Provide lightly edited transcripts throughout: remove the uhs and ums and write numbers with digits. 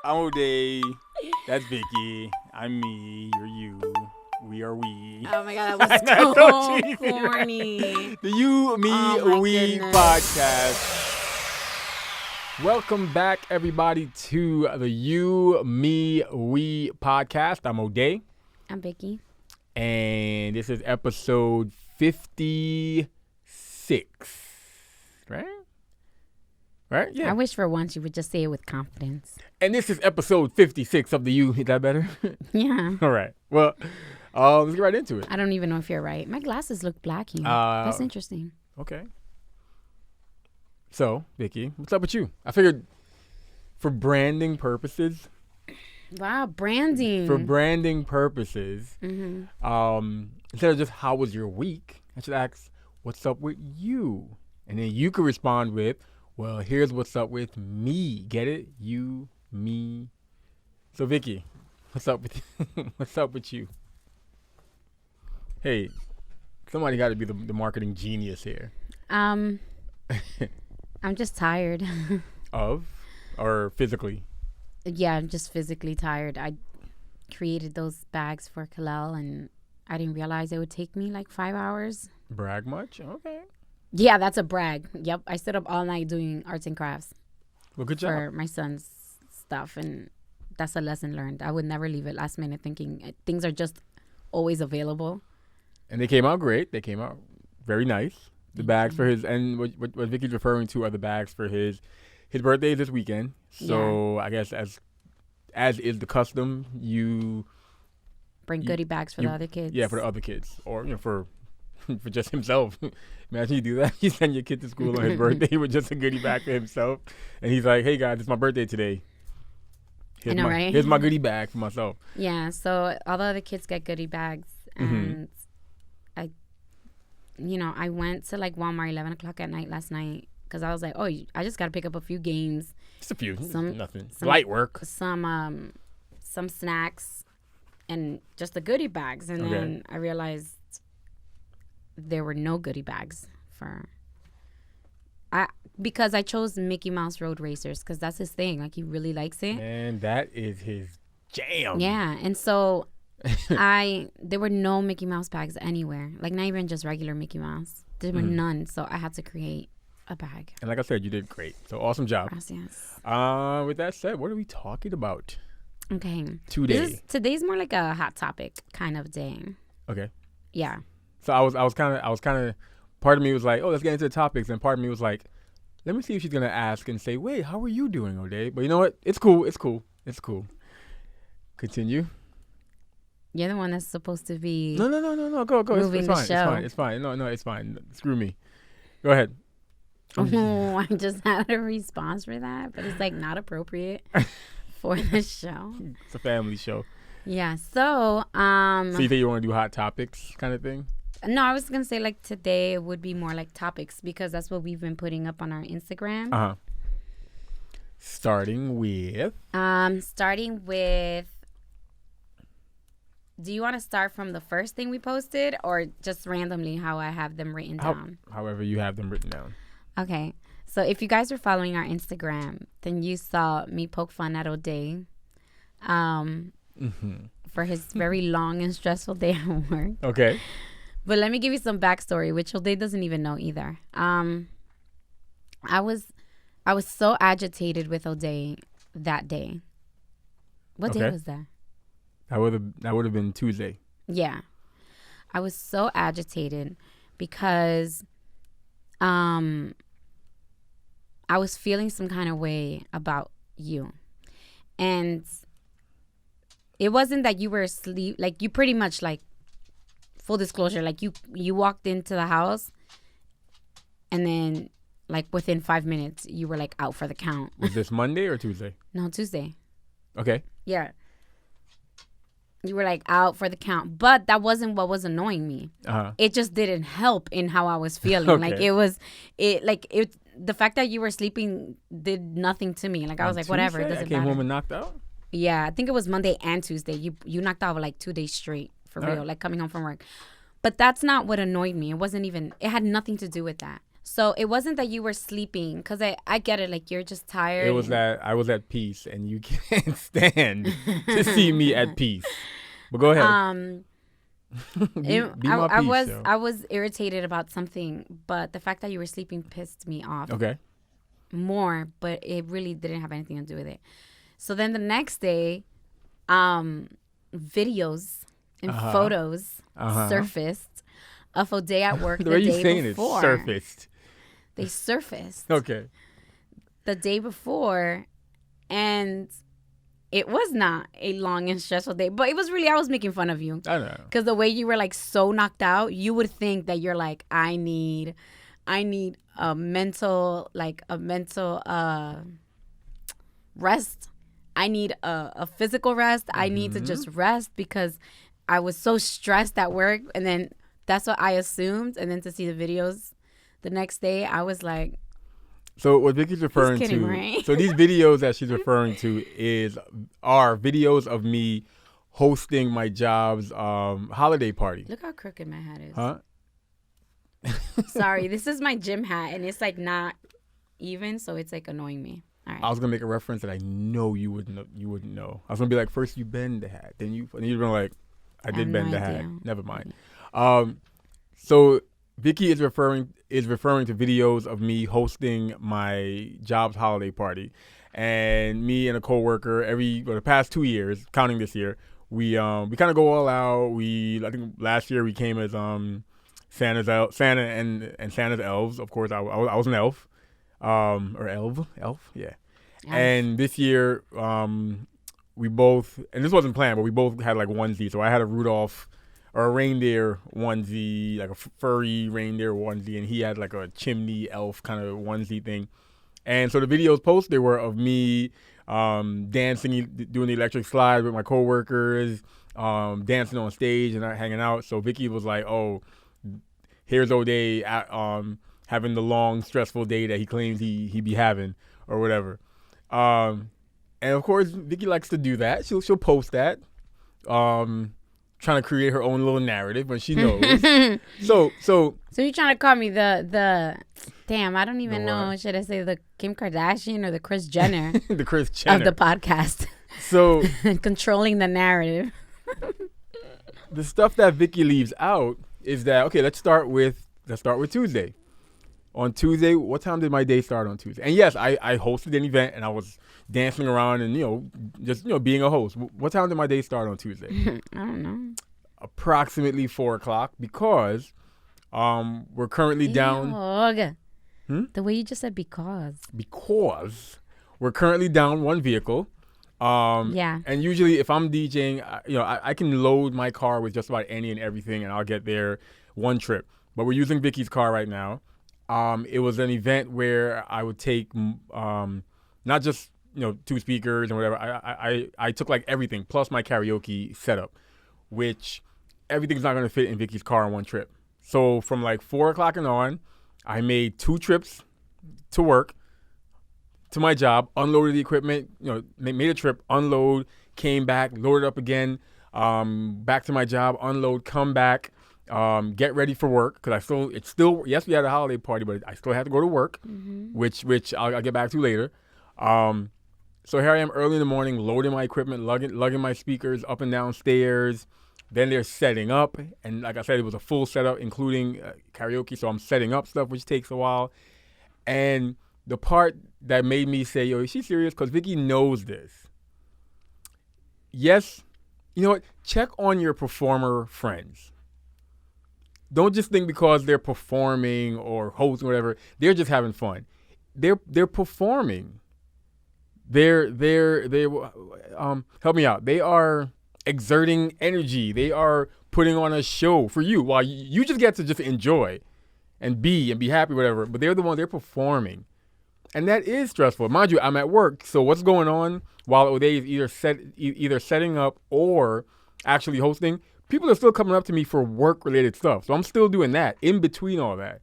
I'm O'Day. That's Vicky. I'm me. You're you. We are we. Oh my god, that was That's so cheesy, corny. right? The You, Me, Oh my We goodness. podcast. Welcome back, everybody, to the You, Me, We podcast. I'm O'Day. I'm Vicky. And this is episode 56. Right? Right? Yeah. I wish for once you would just say it with confidence. And this is episode 56 of the You. Is that better? Yeah. All right. Well, let's get right into it. I don't even know if you're right. My glasses look black here. That's interesting. Okay. So, Vicky, what's up with you? I figured for branding purposes, Wow, branding. instead of just how was your week, I should ask, what's up with you? And then you could respond with, well, here's what's up with me. Get it? You, me. So, Vicky, what's up with what's up with you? Hey, somebody got to be the marketing genius here. I'm just tired. Of or physically? Yeah, I'm just physically tired. I created those bags for Kalel and I didn't realize it would take me like 5 hours. Brag much? Okay. Yeah, that's a brag. Yep. I stood up all night doing arts and crafts Well, good job. for my son's stuff, and that's a lesson learned. I would never leave it last minute thinking things are just always available. And they came out great. They came out very nice. The bags for his, and what Vicky's referring to are the bags for his birthday is this weekend. So I guess as is the custom, you Bring goodie bags for the other kids. Yeah, for the other kids, or for just himself. Imagine you do that. You send your kid to school on his birthday with just a goodie bag for himself, and he's like, "Hey guys, it's my birthday today. I know, right? Here's my goodie bag for myself." Yeah, so all the other kids get goodie bags, and I went to like Walmart 11 o'clock at night last night because I was like, oh, I just got to pick up a few games, Just a few, nothing, some- light work. some snacks, and just the goodie bags, and then I realized there were no goodie bags because I chose Mickey Mouse Road Racers because that's his thing. Like, he really likes it. Man, that is his jam. Yeah, and so there were no Mickey Mouse bags anywhere. Like, not even just regular Mickey Mouse. There were none, so I had to create a bag. And like I said, you did great. So awesome job. Gracias. With that said, what are we talking about Okay. today? Today's more like a hot topic kind of day. Okay. Yeah. So I was kind of, part of me was like, oh, let's get into the topics, and part of me was like, let me see if she's gonna ask and say, wait, how are you doing, O'Day? But you know what? It's cool. Continue. You're the one that's supposed to be. No. Go. Moving It's the fine. show. It's fine. No, it's fine. Screw me. Go ahead. Oh, I just had a response for that, but it's like not appropriate for the show. It's a family show. Yeah. So So, you think you want to do hot topics kind of thing? no, I was gonna say like today would be more like topics because that's what we've been putting up on our Instagram. Starting with. Do you want to start from the first thing we posted or just randomly how I have them written down? However you have them written down. Okay. So if you guys were following our Instagram, then you saw me poke fun at O'Day for his very long and stressful day at work. Okay. But let me give you some backstory, which O'Day doesn't even know either. I was so agitated with O'Day that day. What day was that? That would have been Tuesday. Yeah. I was so agitated because I was feeling some kind of way about you. And it wasn't that you were asleep. Like, you pretty much, like, full disclosure, like, you walked into the house and then, like, within 5 minutes, you were, like, out for the count. Was this Monday or Tuesday? No, Tuesday. Okay. Yeah. You were, like, out for the count. But that wasn't what was annoying me. It just didn't help in how I was feeling. Okay. Like, the fact that you were sleeping did nothing to me. Like, I was like, whatever, it Tuesday, doesn't I came matter. home and knocked out? Yeah, I think it was Monday and Tuesday. You knocked out like 2 days straight, for real, like coming home from work. But that's not what annoyed me. It had nothing to do with that. So it wasn't that you were sleeping, because I get it. Like, you're just tired. It was that I was at peace, and you can't stand to see me at peace. But go ahead. Be my peace, yo. I was irritated about something, but the fact that you were sleeping pissed me off. Okay. More, but it really didn't have anything to do with it. So then the next day, videos and photos surfaced of a day at work the way you day saying before. It surfaced. They surfaced. Okay. The day before, and it was not a long and stressful day, but it was really, I was making fun of you. I know. Because the way you were like so knocked out, you would think that you're like, I need a mental rest. I need a physical rest. I need to just rest because I was so stressed at work. And then that's what I assumed. And then to see the videos the next day, I was like, so what Vicky's referring kidding, to, right? So these videos that she's referring to are videos of me hosting my job's holiday party. Look how crooked my hat is. Huh? Sorry, this is my gym hat, and it's like not even, so it's like annoying me. All right. I was gonna make a reference that I know you wouldn't know. I was gonna be like, first you bend the hat, then you've been like, I did bend the hat. Never mind. So Vicky is referring to videos of me hosting my job's holiday party, and me and a coworker the past 2 years, counting this year, we kind of go all out. I think last year we came as Santa and Santa's elves. Of course, I was an elf, or elf, yeah. Elf. And this year, we both, and this wasn't planned, but we both had like onesie. So I had a Rudolph or a reindeer onesie, like a furry reindeer onesie, and he had like a chimney elf kind of onesie thing. And so the videos posted were of me dancing, doing the electric slide with my coworkers, dancing on stage and hanging out. So Vicky was like, "Oh, here's O'Day having the long, stressful day that he claims he be having, or whatever." And of course, Vicky likes to do that. She'll post that, trying to create her own little narrative, but she knows. So you're trying to call me the damn? I don't even know. Should I say the Kim Kardashian or the Kris Jenner? The Kris Jenner of the podcast. So controlling the narrative. The stuff that Vicky leaves out is that, okay, let's start with Tuesday. On Tuesday, what time did my day start on Tuesday? And yes, I hosted an event and I was dancing around and, just being a host. What time did my day start on Tuesday? I don't know. Approximately 4:00, because we're currently down. The way you just said because we're currently down one vehicle. Yeah. And usually if I'm DJing, I can load my car with just about any and everything and I'll get there one trip. But we're using Vicky's car right now. It was an event where I would take not just, 2 speakers and whatever. I took like everything plus my karaoke setup, which everything's not going to fit in Vicky's car on one trip. So from like 4:00 and on, I made 2 trips to work, to my job, unloaded the equipment, made a trip, unload, came back, loaded up again, back to my job, unload, come back, get ready for work, because yes, we had a holiday party, but I still had to go to work, which I'll get back to later. So here I am early in the morning, loading my equipment, lugging my speakers up and down stairs. Then they're setting up, and like I said, it was a full setup, including karaoke, so I'm setting up stuff, which takes a while. And the part that made me say, yo, is she serious? Because Vicky knows this. Yes, you know what? Check on your performer friends. Don't just think because they're performing or hosting or whatever, they're just having fun. They're performing. They're help me out. They are exerting energy. They are putting on a show for you, while you just get to just enjoy and be happy, whatever. But they're performing. And that is stressful. Mind you, I'm at work, so what's going on while O'Day is either setting up or actually hosting? People are still coming up to me for work-related stuff, so I'm still doing that in between all that.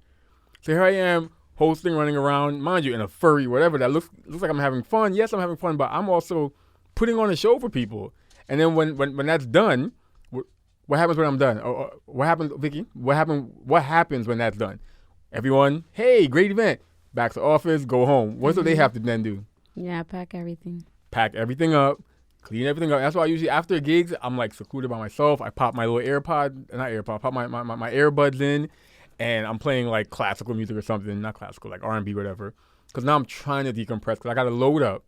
So here I am hosting, running around, mind you, in a furry whatever that looks like I'm having fun. Yes, I'm having fun, but I'm also putting on a show for people. And then when that's done, what happens when I'm done? What happens, Vicky? What happens when that's done? Everyone, hey, great event. Back to office, go home. What's what they have to then do? Yeah, pack everything. Pack everything up, clean everything up. That's why I usually after gigs, I'm like secluded by myself. I pop my little pop my earbuds in, and I'm playing like classical music or something, not classical, like R&B, whatever. Because now I'm trying to decompress because I got to load up.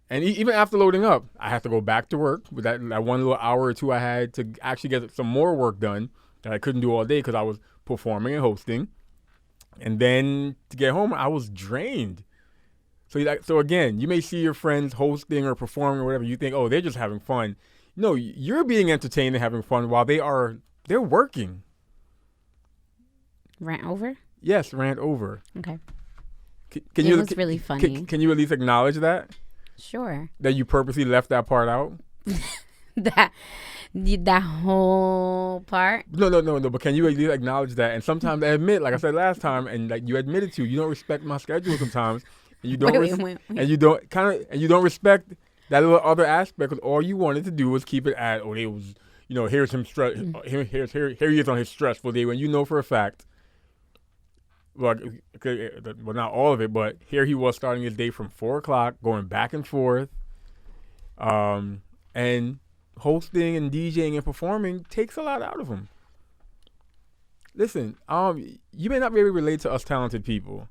And even after loading up, I have to go back to work with that one little hour or two I had to actually get some more work done that I couldn't do all day because I was performing and hosting. And then to get home, I was drained. So again, you may see your friends hosting or performing or whatever. You think, oh, they're just having fun. No, you're being entertained and having fun while they're working. Rant over? Yes, rant over. Okay. It was really funny. Can you at least acknowledge that? Sure. That you purposely left that part out? that whole part? No. But can you at least acknowledge that? And sometimes I admit, like I said last time, and like you admitted to, you don't respect my schedule sometimes, and you don't and you don't respect that little other aspect. Because all you wanted to do was keep it at, it was, here's him stress. Here he is on his stressful day. When you know for a fact. Well, not all of it, but here he was starting his day from 4 o'clock, going back and forth, and hosting and DJing and performing takes a lot out of him. Listen, you may not be able to relate to us talented people,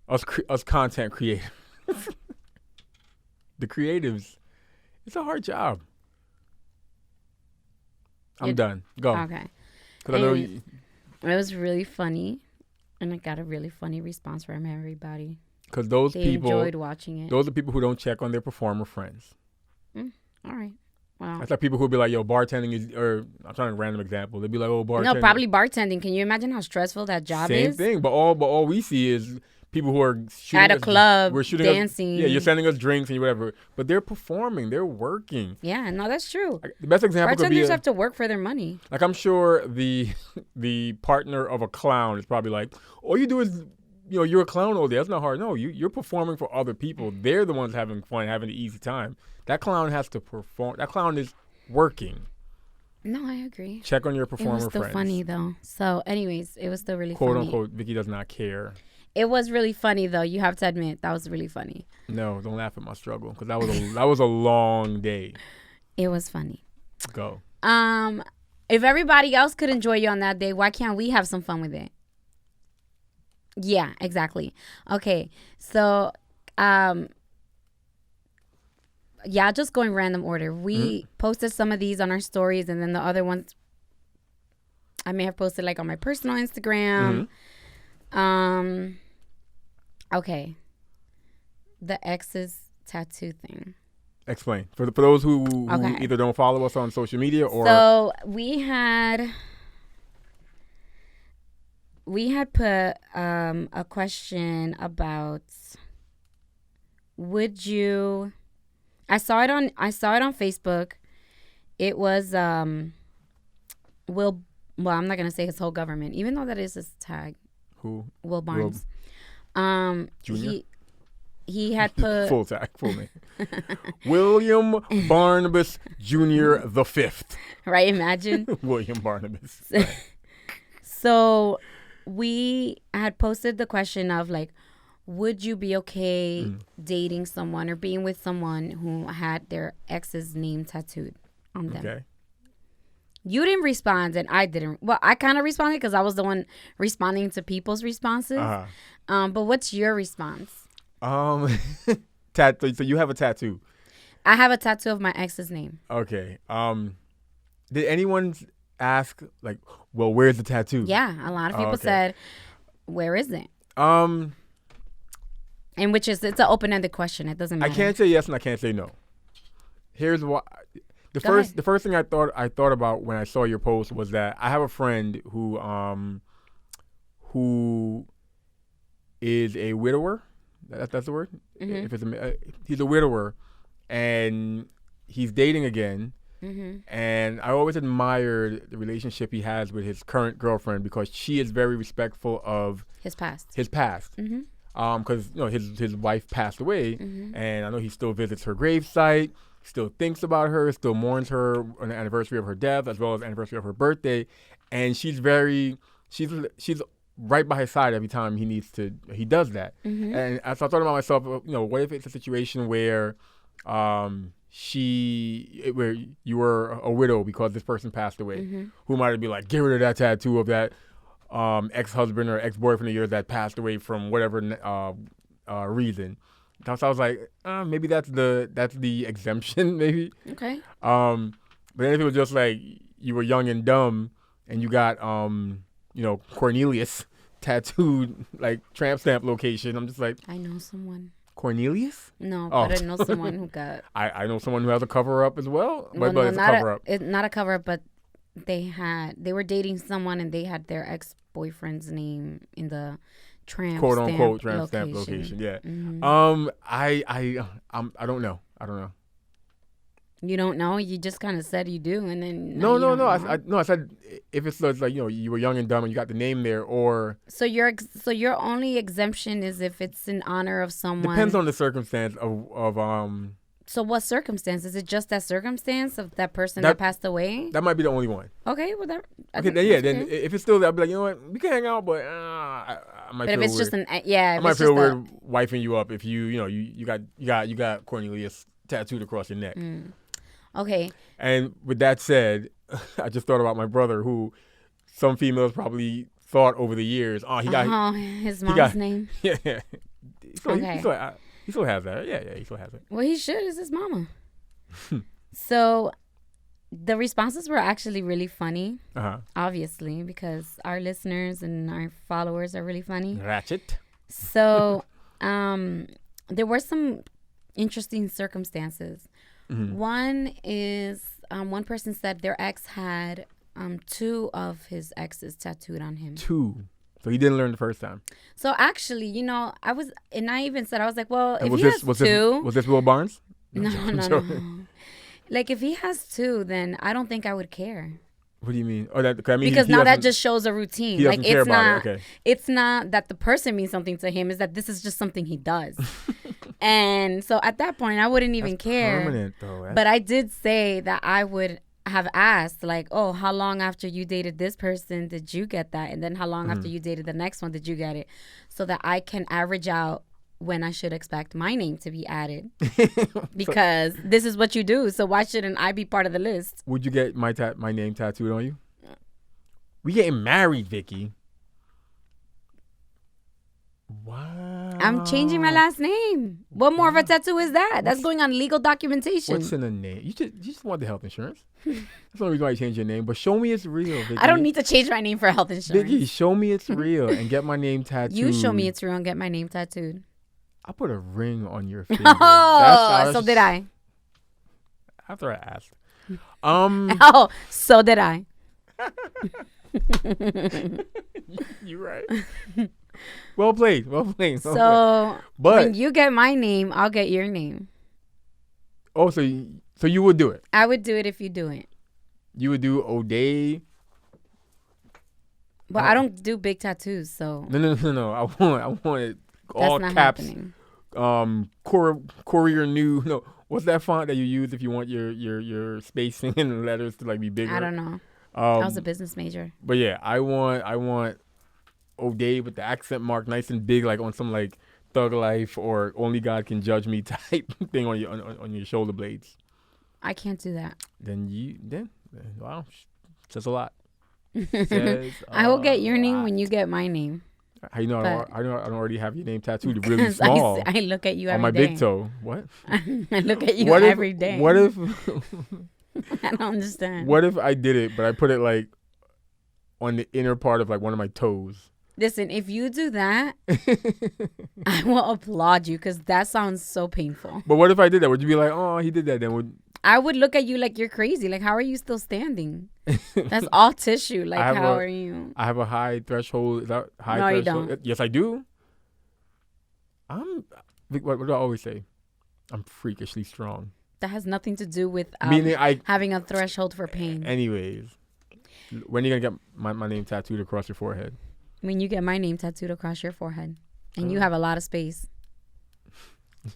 us content creators, the creatives. It's a hard job. I'm done. Go. Okay. Because I know it was really funny. And I got a really funny response from everybody. Because those people enjoyed watching it. Those are people who don't check on their performer friends. All right. Wow. That's like people who would be like, yo, bartending is, or I'm trying to random example. They'd be like, oh, bartending. No, probably bartending. Can you imagine how stressful that job is? Same thing. But all we see is people who are shooting at a club, dancing. You're sending us drinks and whatever. But they're performing. They're working. Yeah, no, that's true. The best example could be bartenders have to work for their money. Like I'm sure the partner of a clown is probably like, all you do is, you're a clown all day. That's not hard. No, you're performing for other people. They're the ones having fun, having an easy time. That clown has to perform. That clown is working. No, I agree. Check on your performer friends. It was still funny though. So, anyways, it was still really quote funny. Unquote, Vicky does not care. It was really funny though. You have to admit that was really funny. No, don't laugh at my struggle because that was a long day. It was funny. Go. If everybody else could enjoy you on that day, why can't we have some fun with it? Yeah, exactly. Okay, so, just going random order. We posted some of these on our stories, and then the other ones I may have posted like on my personal Instagram. Okay. The ex's tattoo thing. Explain. For those who either don't follow us on social media or... So we had put a question about would you... I saw it on Facebook. It was I'm not gonna say his whole government, even though that is his tag. Who? Will Barnes. Junior? He had put full tag, full name. William Barnabas Jr. the Fifth. Right, imagine. William Barnabas. So we had posted the question of like, would you be okay dating someone or being with someone who had their ex's name tattooed on them? Okay. You didn't respond and I didn't. Well, I kind of responded because I was the one responding to people's responses. But what's your response? So you have a tattoo? I have a tattoo of my ex's name. Okay. Did anyone ask like, well, where's the tattoo? Yeah, a lot of people said, where is it? And it's an open-ended question. It doesn't matter. I can't say yes and I can't say no. Here's why. The first thing I thought about when I saw your post was that I have a friend who is a widower. That's the word. Mm-hmm. If it's he's a widower, and he's dating again. Mm-hmm. And I always admired the relationship he has with his current girlfriend because she is very respectful of his past. Mm-hmm. Because his wife passed away, and I know he still visits her gravesite, still thinks about her, still mourns her on the anniversary of her death as well as the anniversary of her birthday, and she's right by his side every time he does that. And I thought about myself, what if it's a situation where where you were a widow because this person passed away, who might be like, get rid of that tattoo of that ex-husband or ex-boyfriend of yours that passed away from whatever reason. So I was like, maybe that's the exemption, maybe. Okay. But then if it was just like you were young and dumb and you got Cornelius tattooed, like tramp stamp location, I'm just like, I know someone. Cornelius? No, but I know someone who got. I know someone who has a cover up as well. But it's not a cover up. Not a cover up, but they were dating someone and they had their ex-boyfriend's name in the tramp quote stamp unquote tramp location. stamp location. Yeah. I don't know. You don't know? You just kind of said you do, and then no. I said if it's like you were young and dumb and you got the name there, or so your only exemption is if it's in honor of someone. Depends on the circumstance of. So what circumstance? Is it just that circumstance of that person that passed away? That might be the only one. Okay, well that. Then if it's still there, I'll be like, you know what, we can hang out, but I might. But if it's weird. just I might feel weird wifing you up if you got Cornelius tattooed across your neck. Okay. And with that said, I just thought about my brother, who some females probably thought over the years, he got his mom's name. Yeah. He still has that. Yeah, he still has it. Well, he should. It's his mama. So the responses were actually really funny, obviously, because our listeners and our followers are really funny. Ratchet. So there were some interesting circumstances. One is one person said their ex had 2 of his exes tattooed on him. 2. So he didn't learn the first time. So actually, I even said, I was like, well, if he has 2. Was this Will Barnes? No. Like, if he has 2, then I don't think I would care. What do you mean? Because now that just shows a routine. He doesn't care about it. Okay. It's not that the person means something to him. It's that this is just something he does. And so at that point, I wouldn't even care. Permanent, though. But I did say that I would have asked, like, oh, how long after you dated this person did you get that? And then how long after you dated the next one did you get it? So that I can average out when I should expect my name to be added. Because this is what you do. So why shouldn't I be part of the list? Would you get my name tattooed on you? We getting married, Vicky. Wow. I'm changing my last name. What more of a tattoo is that? That's going on legal documentation. What's in a name? You just want the health insurance. That's the only reason why you change your name. But show me it's real, Vicky. I don't need to change my name for health insurance. Vicky, show me it's real and get my name tattooed. You show me it's real and get my name tattooed. I put a ring on your finger. So did I. After I asked. Oh, so did I. You're right. Well played. So when you get my name, I'll get your name. Oh, so you would do it? I would do it if you do it. You would do O'Day? But I don't do big tattoos, so. No. I want it all That's not caps. Happening. Courier New. No, what's that font that you use if you want your spacing and the letters to like be bigger? I don't know. I was a business major. But yeah, I want O'Day with the accent mark nice and big, like on some like Thug Life or Only God Can Judge Me type thing on your shoulder blades. I can't do that. Then wow, says a lot. I will get your name when you get my name. How you know I don't already have your name tattooed really small? I look at you every day. On my big toe. What? I look at you every day. What if I don't understand. What if I did it, but I put it like on the inner part of like one of my toes? Listen, if you do that, I will applaud you because that sounds so painful. But what if I did that? Would you be like, oh, he did that? Then I would look at you like you're crazy. Like, how are you still standing? That's all tissue. Like, how are you? I have a high threshold. Is that high no, threshold? You don't. Yes, I do. What do I always say? I'm freakishly strong. That has nothing to do with meaning having a threshold for pain. Anyways, when are you going to get my name tattooed across your forehead? When you get my name tattooed across your forehead. And you have a lot of space.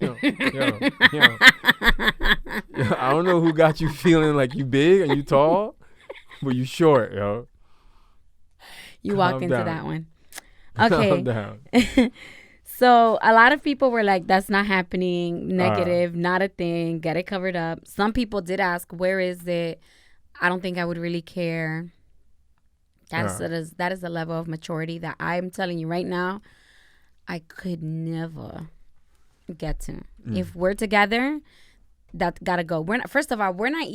Yo. I don't know who got you feeling like you big and you tall, but you short, yo. You walk into that one. Okay. I'm down. So a lot of people were like, that's not happening, negative, not a thing, get it covered up. Some people did ask, where is it? I don't think I would really care. That is a level of maturity that I'm telling you right now, I could never get to. If we're together, that gotta go. We're not, first of all, I'm not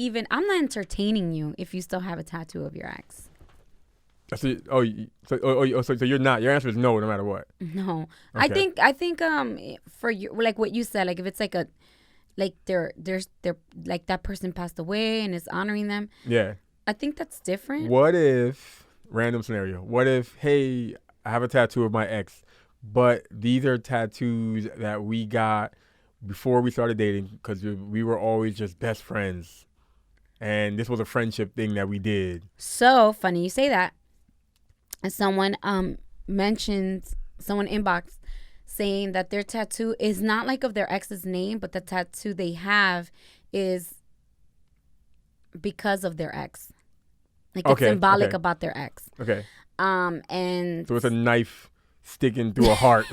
entertaining you if you still have a tattoo of your ex. So you're not. Your answer is no matter what. No. Okay. I think for you, like what you said, like if it's like a like they're like that person passed away and it's honoring them. Yeah. I think that's different. What if, random scenario, what if, hey, I have a tattoo of my ex, but these are tattoos that we got before we started dating because we were always just best friends. And this was a friendship thing that we did. So funny you say that. And someone mentioned, someone inboxed saying that their tattoo is not like of their ex's name, but the tattoo they have is because of their ex. Like it's symbolic about their ex. Okay. And so it's a knife sticking through a heart.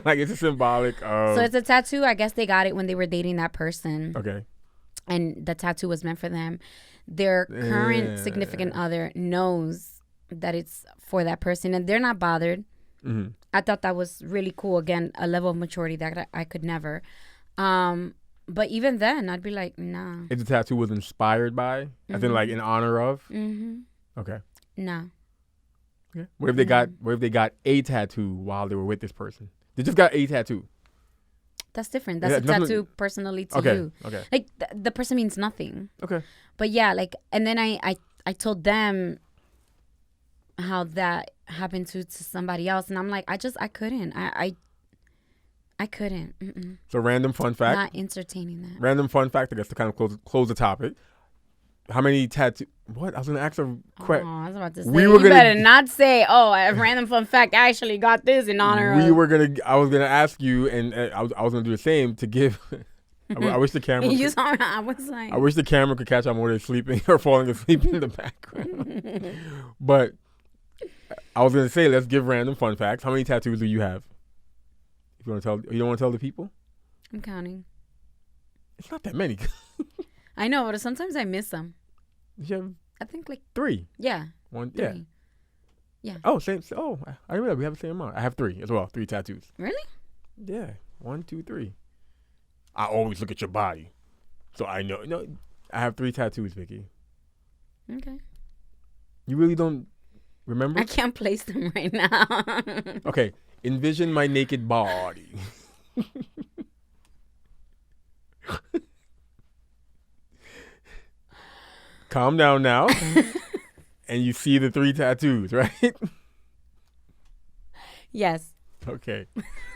Like it's a symbolic of. So it's a tattoo. I guess they got it when they were dating that person. Okay. And the tattoo was meant for them. Their current significant other knows that it's for that person and they're not bothered. Mm-hmm. I thought that was really cool. Again, a level of maturity that I could never. But even then, I'd be like, nah. If the tattoo was inspired by, as in like in honor of? Mm-hmm. Okay. Nah. Okay. What if they got a tattoo while they were with this person? They just got a tattoo. That's different. That's a tattoo personally to you. Okay. Like the person means nothing. Okay. But yeah, like, and then I told them how that happened to somebody else, and I'm like, I couldn't. I couldn't. Mm-mm. So random fun fact. Not entertaining that. Random fun fact, I guess, to kind of close the topic. How many tattoos? What? I was going to ask a question. Oh, I was about to say, you better not say, oh, a random fun fact, I actually got this in honor of. I was going to ask you, and I was going to do the same to give. I wish the camera. I wish the camera could catch on where sleeping or falling asleep in the background. But I was gonna say, let's give random fun facts. How many tattoos do you have? If you want to tell, you don't want to tell the people. I'm counting. It's not that many. I know, but sometimes I miss them. You have, I think like 3. Yeah. 1. 3. Yeah. Yeah. Oh, same. Oh, I didn't realize we have the same amount. I have 3 as well. 3 tattoos. Really? Yeah. 1, 2, 3. I always look at your body, so I know. No, I have 3 tattoos, Vicky. Okay. You really don't remember? I can't place them right now. Okay. Envision my naked body. Calm down now. And you see the 3 tattoos, right? Yes. Okay.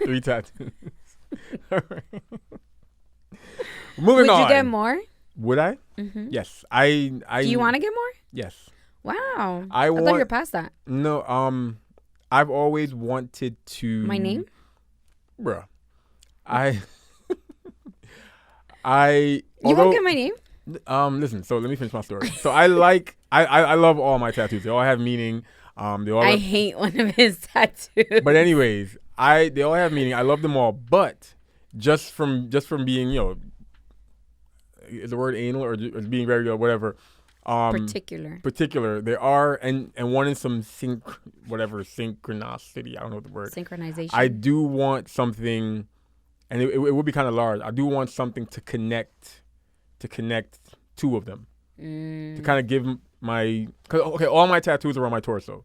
3 tattoos. All right. Moving on. Would you get more? Would I? Mm-hmm. Yes. I. Do you want to get more? Yes. Wow. I thought you were past that. No. I've always wanted to. My name? Bruh. You won't get my name? Listen. So let me finish my story. So I love all my tattoos. They all have meaning. I hate one of his tattoos. But anyways, they all have meaning. I love them all. But just from being, is the word anal or just being very whatever. Particular. There are and one in some synchronicity. I don't know what the word. Synchronization. I do want something, and it would be kind of large. I do want something to connect 2 of them. To kind of give all my tattoos are on my torso.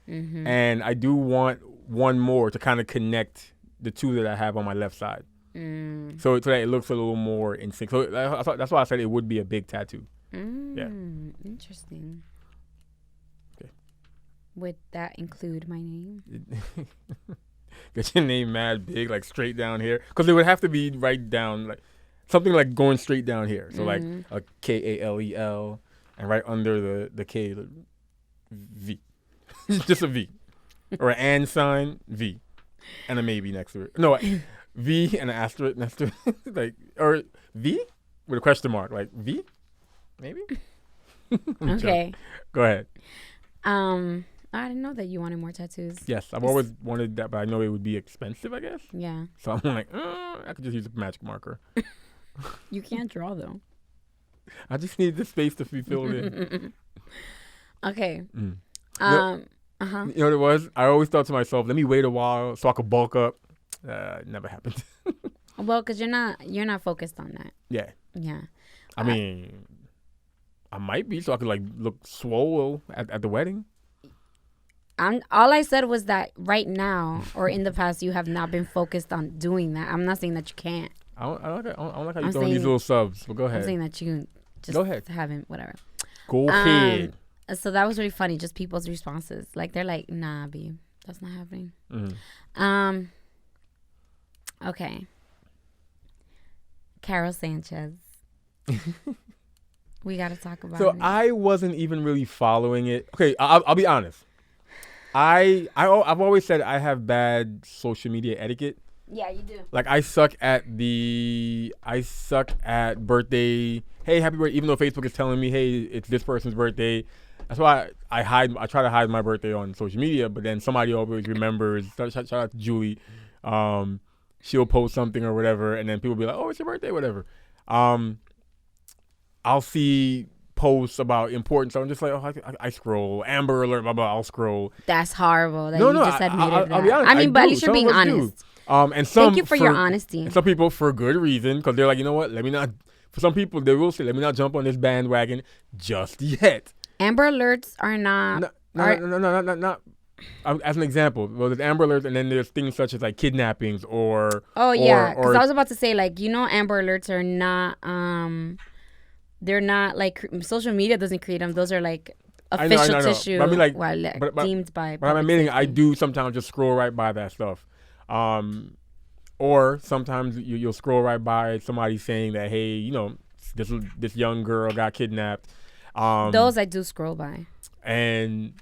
Mm-hmm. And I do want one more to kind of connect the 2 that I have on my left side. So that it looks a little more in sync. So that's why I said it would be a big tattoo. Yeah. Interesting. Okay. Would that include my name? Get your name mad big, like straight down here, because it would have to be right down, like something like going straight down here. So like a Kalel, and right under the K, the V, just a V, or an and sign V, and a maybe next to it. No, V and an asterisk next to it, like, or V with a question mark, like V, maybe. Okay. Go ahead. I didn't know that you wanted more tattoos. Yes, I've always wanted that, but I know it would be expensive, I guess. Yeah. So I'm like, I could just use a magic marker. You can't draw, though. I just need the space to be filled in. Okay. Mm. Uh-huh. You know what it was? I always thought to myself, let me wait a while so I could bulk up. It never happened. Well, because you're not focused on that. Yeah. Yeah. I mean, I might be, so I could like look swole at the wedding. All I said was that right now or in the past you have not been focused on doing that. I'm not saying that you can't. I don't like how you're throwing these little subs, but go ahead. I'm saying that you just go ahead. haven't, whatever. Go ahead. So that was really funny, just people's responses. Like, they're like, nah, B, that's not happening. Mm-hmm. Okay. Karol Sanchez. We got to talk about it. So I wasn't even really following it. Okay, I'll be honest. I've always said I have bad social media etiquette. Yeah, you do. Like I suck at birthday. Hey, happy birthday! Even though Facebook is telling me, hey, it's this person's birthday. That's why I try to hide my birthday on social media. But then somebody always remembers. Shout out to Julie. She'll post something or whatever, and then people be like, oh, it's your birthday, whatever. I'll see posts about important stuff. I'm just like, oh, I scroll. Amber Alert, blah, blah, I'll scroll. That's horrible that you just admitted that. I'll be honest. I mean, but at least you're being honest. And some, thank you for your honesty. And some people for good reason, because they're like, you know what, for some people, they will say, let me not jump on this bandwagon just yet. Amber Alerts are not. Not. As an example, well, there's Amber Alerts, and then there's things such as like kidnappings or. Oh, yeah, because I was about to say, like, Amber Alerts are not. They're not like social media doesn't create them. Those are like official tissue. But I mean, like, deemed by. But I'm admitting I do sometimes just scroll right by that stuff, or sometimes you'll scroll right by somebody saying that, hey, this young girl got kidnapped. Those I do scroll by. And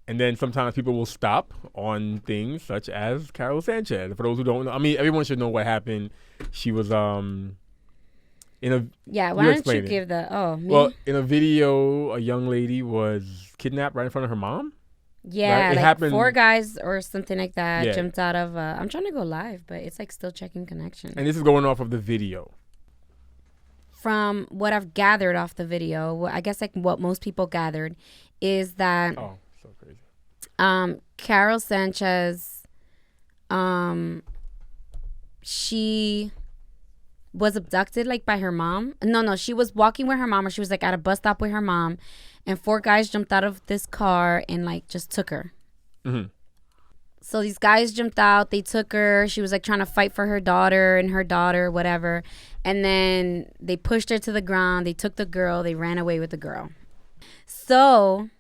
then sometimes people will stop on things such as Karol Sanchez. For those who don't know, I mean, everyone should know what happened. She was in a why don't you give the me? Well, in a video, a young lady was kidnapped right in front of her mom. Yeah, right? It happened. 4 guys or something like that jumped out of. I'm trying to go live, but it's like still checking connection. And this is going off of the video. From what I've gathered off the video, I guess like what most people gathered is that. Oh, so crazy. Karol Sanchez, she was abducted like by her mom. No, she was walking with her mom, or she was like at a bus stop with her mom, and 4 guys jumped out of this car and like just took her. Mm-hmm. So these guys jumped out, they took her. She was like trying to fight for her daughter, whatever. And then they pushed her to the ground. They took the girl. They ran away with the girl. So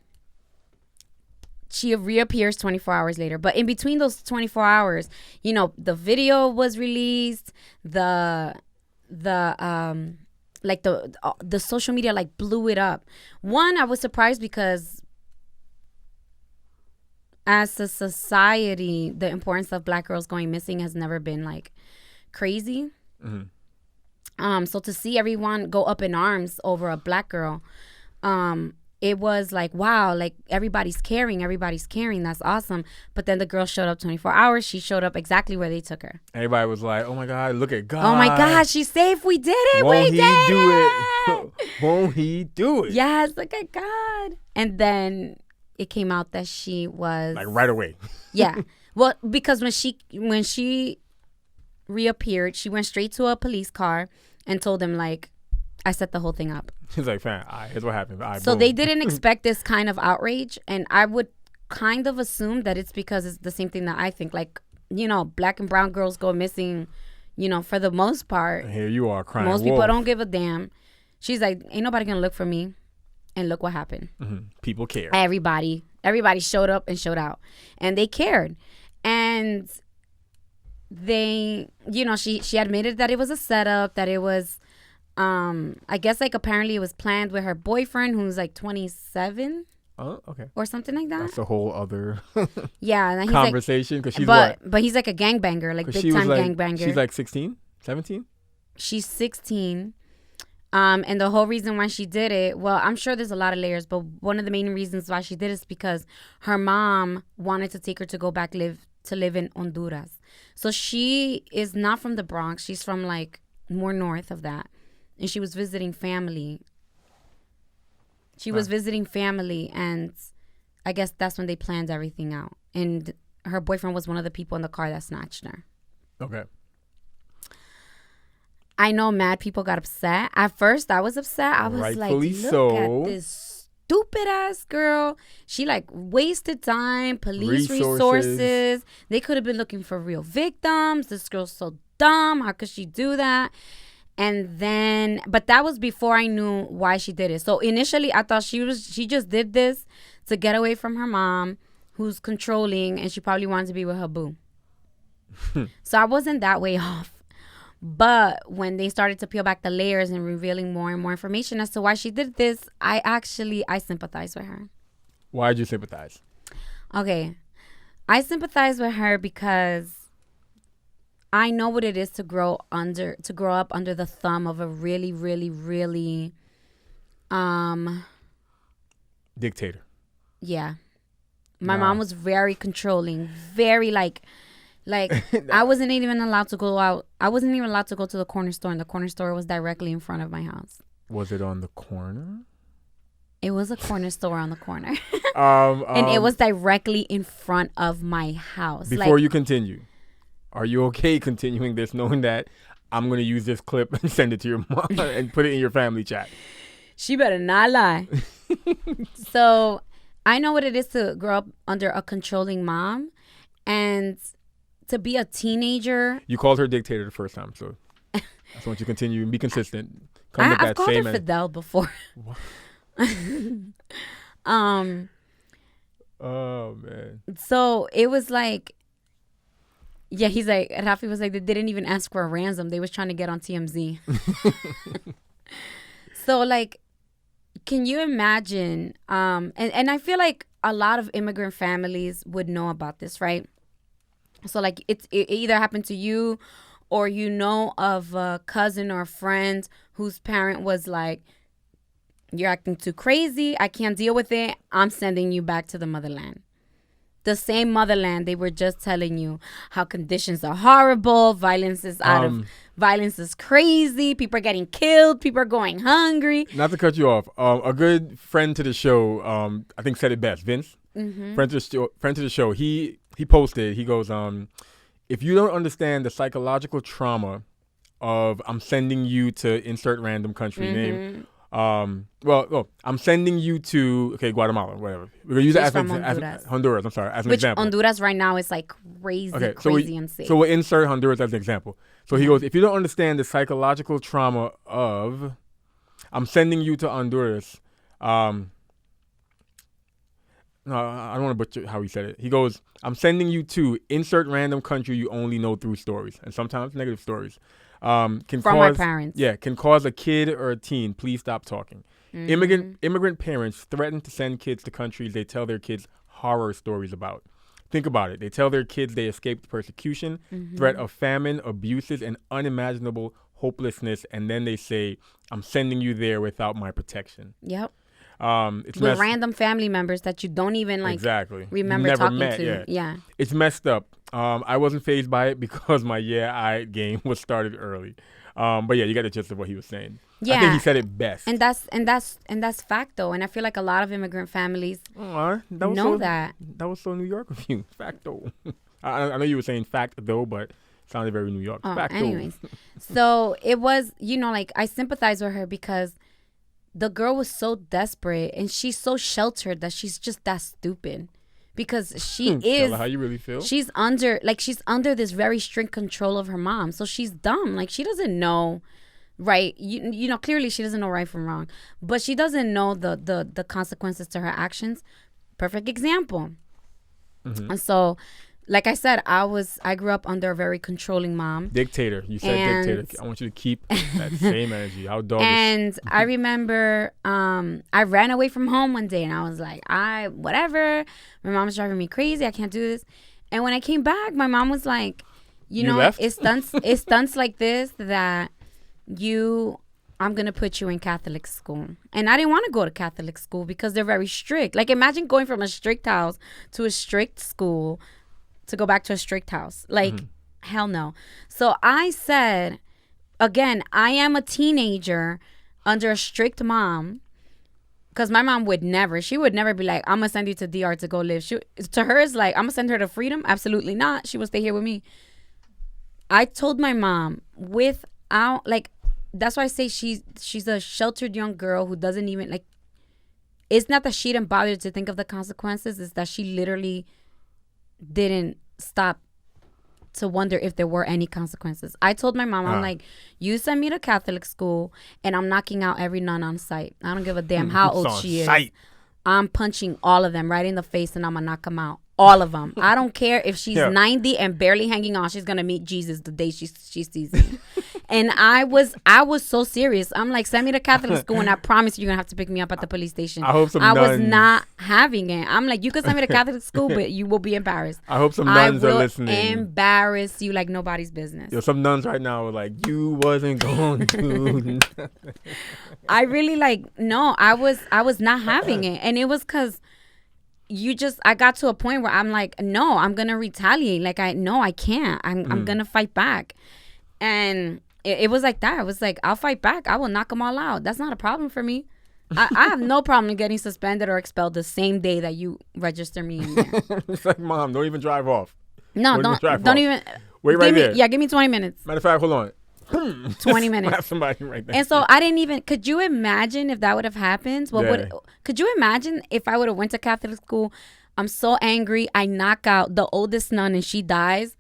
she reappears 24 hours later. But in between those 24 hours, the video was released. The social media like blew it up. One, I was surprised because as a society, the importance of Black girls going missing has never been like crazy. Mm-hmm. So to see everyone go up in arms over a Black girl, it was like, wow, like everybody's caring. That's awesome. But then the girl showed up 24 hours. She showed up exactly where they took her. Everybody was like, oh my God, look at God. Oh my God, she's safe. We did it. Won't he do it? Won't he do it? Yes, look at God. And then it came out that she was like right away. Yeah. Well, because when she reappeared, she went straight to a police car and told them like, I set the whole thing up. He's like, fam, here's what happened. So boom. They didn't expect this kind of outrage. And I would kind of assume that it's because it's the same thing that I think. Like, Black and brown girls go missing, for the most part. And here you are crying. Most people don't give a damn. She's like, ain't nobody going to look for me. And look what happened. Mm-hmm. People care. Everybody showed up and showed out. And they cared. And they, she admitted that it was a setup, that it was... I guess like apparently it was planned with her boyfriend who's like 27. Oh, okay. Or something like that. That's a whole other and he's conversation because she's but he's like a gangbanger, like big time gangbanger. She's like 16, 17. She's 16. And the whole reason why she did it, well, I'm sure there's a lot of layers, but one of the main reasons why she did it is because her mom wanted to take her to go back live in Honduras. So she is not from the Bronx. She's from like more north of that. And she was visiting family. And I guess that's when they planned everything out. And her boyfriend was one of the people in the car that snatched her. Okay. I know mad people got upset. At first, I was upset. I was Rightfully like, look so. at this stupid ass girl. She like wasted time, police resources. They could have been looking for real victims. This girl's so dumb. How could she do that? And then, but that was before I knew why she did it. So initially, I thought she just did this to get away from her mom, who's controlling, and she probably wanted to be with her boo. So I wasn't that way off. But when they started to peel back the layers and revealing more and more information as to why she did this, I sympathize with her. Why did you sympathize? Okay. I sympathize with her because I know what it is to grow up under the thumb of a really, really, really dictator. Yeah. My mom was very controlling, very like I wasn't even allowed to go out. I wasn't even allowed to go to the corner store, and the corner store was directly in front of my house. Was it on the corner? It was a corner store on the corner. And it was directly in front of my house. Before you continue, are you okay continuing this knowing that I'm going to use this clip and send it to your mom and put it in your family chat? She better not lie. So I know what it is to grow up under a controlling mom and to be a teenager. You called her dictator the first time, so I just want you to continue and be consistent. I've called her Fidel before. Oh man. So it was like, yeah, he's like, Rafi was like, they didn't even ask for a ransom. They was trying to get on TMZ. So like, can you imagine? And I feel like a lot of immigrant families would know about this, right? So like it either happened to you or you know of a cousin or a friend whose parent was like, you're acting too crazy. I can't deal with it. I'm sending you back to the motherland. The same motherland they were just telling you how conditions are horrible. Violence is violence is crazy. People are getting killed. People are going hungry. Not to cut you off. A good friend to the show, I think said it best. Vince, friend to the show. He posted. He goes, if you don't understand the psychological trauma of I'm sending you to insert random country name. I'm sending you to Guatemala, whatever. We're gonna use it as Honduras. I'm sorry, as an example. Honduras right now is like crazy unsafe. So we'll insert Honduras as an example. So he goes, if you don't understand the psychological trauma of, I'm sending you to Honduras. No, I don't want to butcher how he said it. He goes, I'm sending you to insert random country you only know through stories, and sometimes negative stories. From our parents. Yeah, can cause a kid or a teen. Please stop talking. Immigrant parents threaten to send kids to countries they tell their kids horror stories about. Think about it. They tell their kids they escaped persecution, threat of famine, abuses, and unimaginable hopelessness, and then they say, I'm sending you there without my protection. Yep. It's with random family members that you don't even remember talking to. Yeah. It's messed up. I wasn't fazed by it because my game was started early. But yeah, you got the gist of what he was saying. Yeah. I think he said it best. And that's fact though. And I feel like a lot of immigrant families know that. That was so New York of you. Fact though. I know you were saying fact though, but it sounded very New York. Fact anyways. So it was, I sympathize with her because the girl was so desperate and she's so sheltered that she's just that stupid because she is. How you really feel? She's under this very strict control of her mom. So she's dumb. Like she doesn't know, right? Clearly she doesn't know right from wrong, but she doesn't know the consequences to her actions. Perfect example. And so, like I said, I grew up under a very controlling mom. Dictator. You said dictator. I want you to keep that same energy. How dog. And I remember I ran away from home one day and I was like, whatever. My mom's driving me crazy. I can't do this. And when I came back, my mom was like, left? It's stunts like this that you I'm going to put you in Catholic school. And I didn't want to go to Catholic school because they're very strict. Like, imagine going from a strict house to a strict school to go back to a strict house. Like, hell no. So I said, again, I am a teenager under a strict mom. Because my mom would never. She would never be like, I'm going to send you to DR to go live. To her, it's like, I'm going to send her to freedom? Absolutely not. She will stay here with me. I told my mom without, like, that's why I say she's a sheltered young girl who doesn't even, like, it's not that she didn't bother to think of the consequences. It's that she literally didn't stop to wonder if there were any consequences. I told my mom, I'm like, you send me to Catholic school and I'm knocking out every nun on sight. I don't give a damn how old she is. I'm punching all of them right in the face and I'm going to knock them out. All of them. I don't care if she's 90 and barely hanging on. She's going to meet Jesus the day she sees him. And I was so serious. I'm like, send me to Catholic school and I promise you're going to have to pick me up at the police station. I hope I was not having it. I'm like, you can send me to Catholic school, but you will be embarrassed. I hope some nuns are listening. I will embarrass you like nobody's business. Yo, some nuns right now are like, you wasn't going to. I really I was not having it. And it was because I got to a point where I'm like, no, I'm going to retaliate. Like, I can't. I'm going to fight back. And it was like that. I was like, I'll fight back. I will knock them all out. That's not a problem for me. I have no problem getting suspended or expelled the same day that you register me in there. It's like, Mom, don't even drive off. No, don't even. Wait right there. Yeah, give me 20 minutes. Matter of fact, hold on. 20 minutes. Slap somebody right there. And so I didn't even, could you imagine if that would have happened? Could you imagine if I would have went to Catholic school? I'm so angry. I knock out the oldest nun and she dies.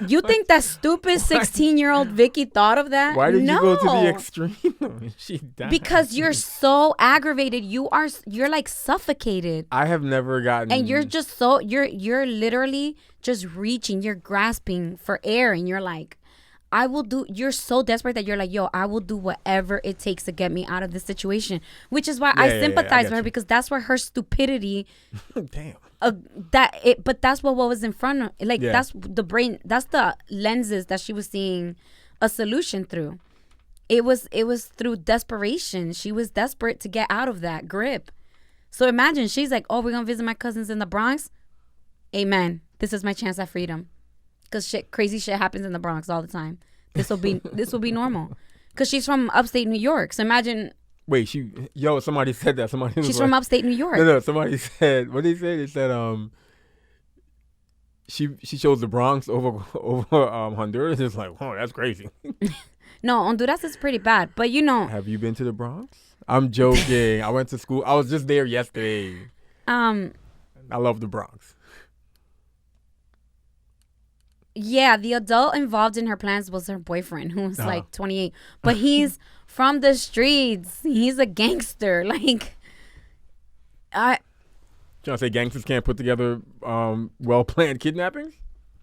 You think that stupid 16-year-old Vicky thought of that? Why did you go to the extreme? She died. Because you're so aggravated. You're like suffocated. I have never gotten. And you're just you're literally just reaching. You're grasping for air, and you're like, you're so desperate that you're like, yo, I will do whatever it takes to get me out of this situation. Which is why I sympathize with her because that's where her stupidity. Damn. But that's what was in front of, like, that's the brain, that's the lenses that she was seeing a solution through. It was through desperation. She was desperate to get out of that grip. So imagine she's like, oh, we're gonna visit my cousins in the Bronx. Amen. This is my chance at freedom. Because crazy shit happens in the Bronx all the time. This will be normal. Because she's from upstate New York. So imagine. Wait, somebody said that. She's from upstate New York. No, somebody said, what did they say? They said, she chose the Bronx over Honduras. It's like, oh, that's crazy. No, Honduras is pretty bad, but you know. Have you been to the Bronx? I'm joking. I went to school. I was just there yesterday. I love the Bronx. Yeah, the adult involved in her plans was her boyfriend, who was like 28. But he's from the streets. He's a gangster. Like, trying to say gangsters can't put together well-planned kidnappings?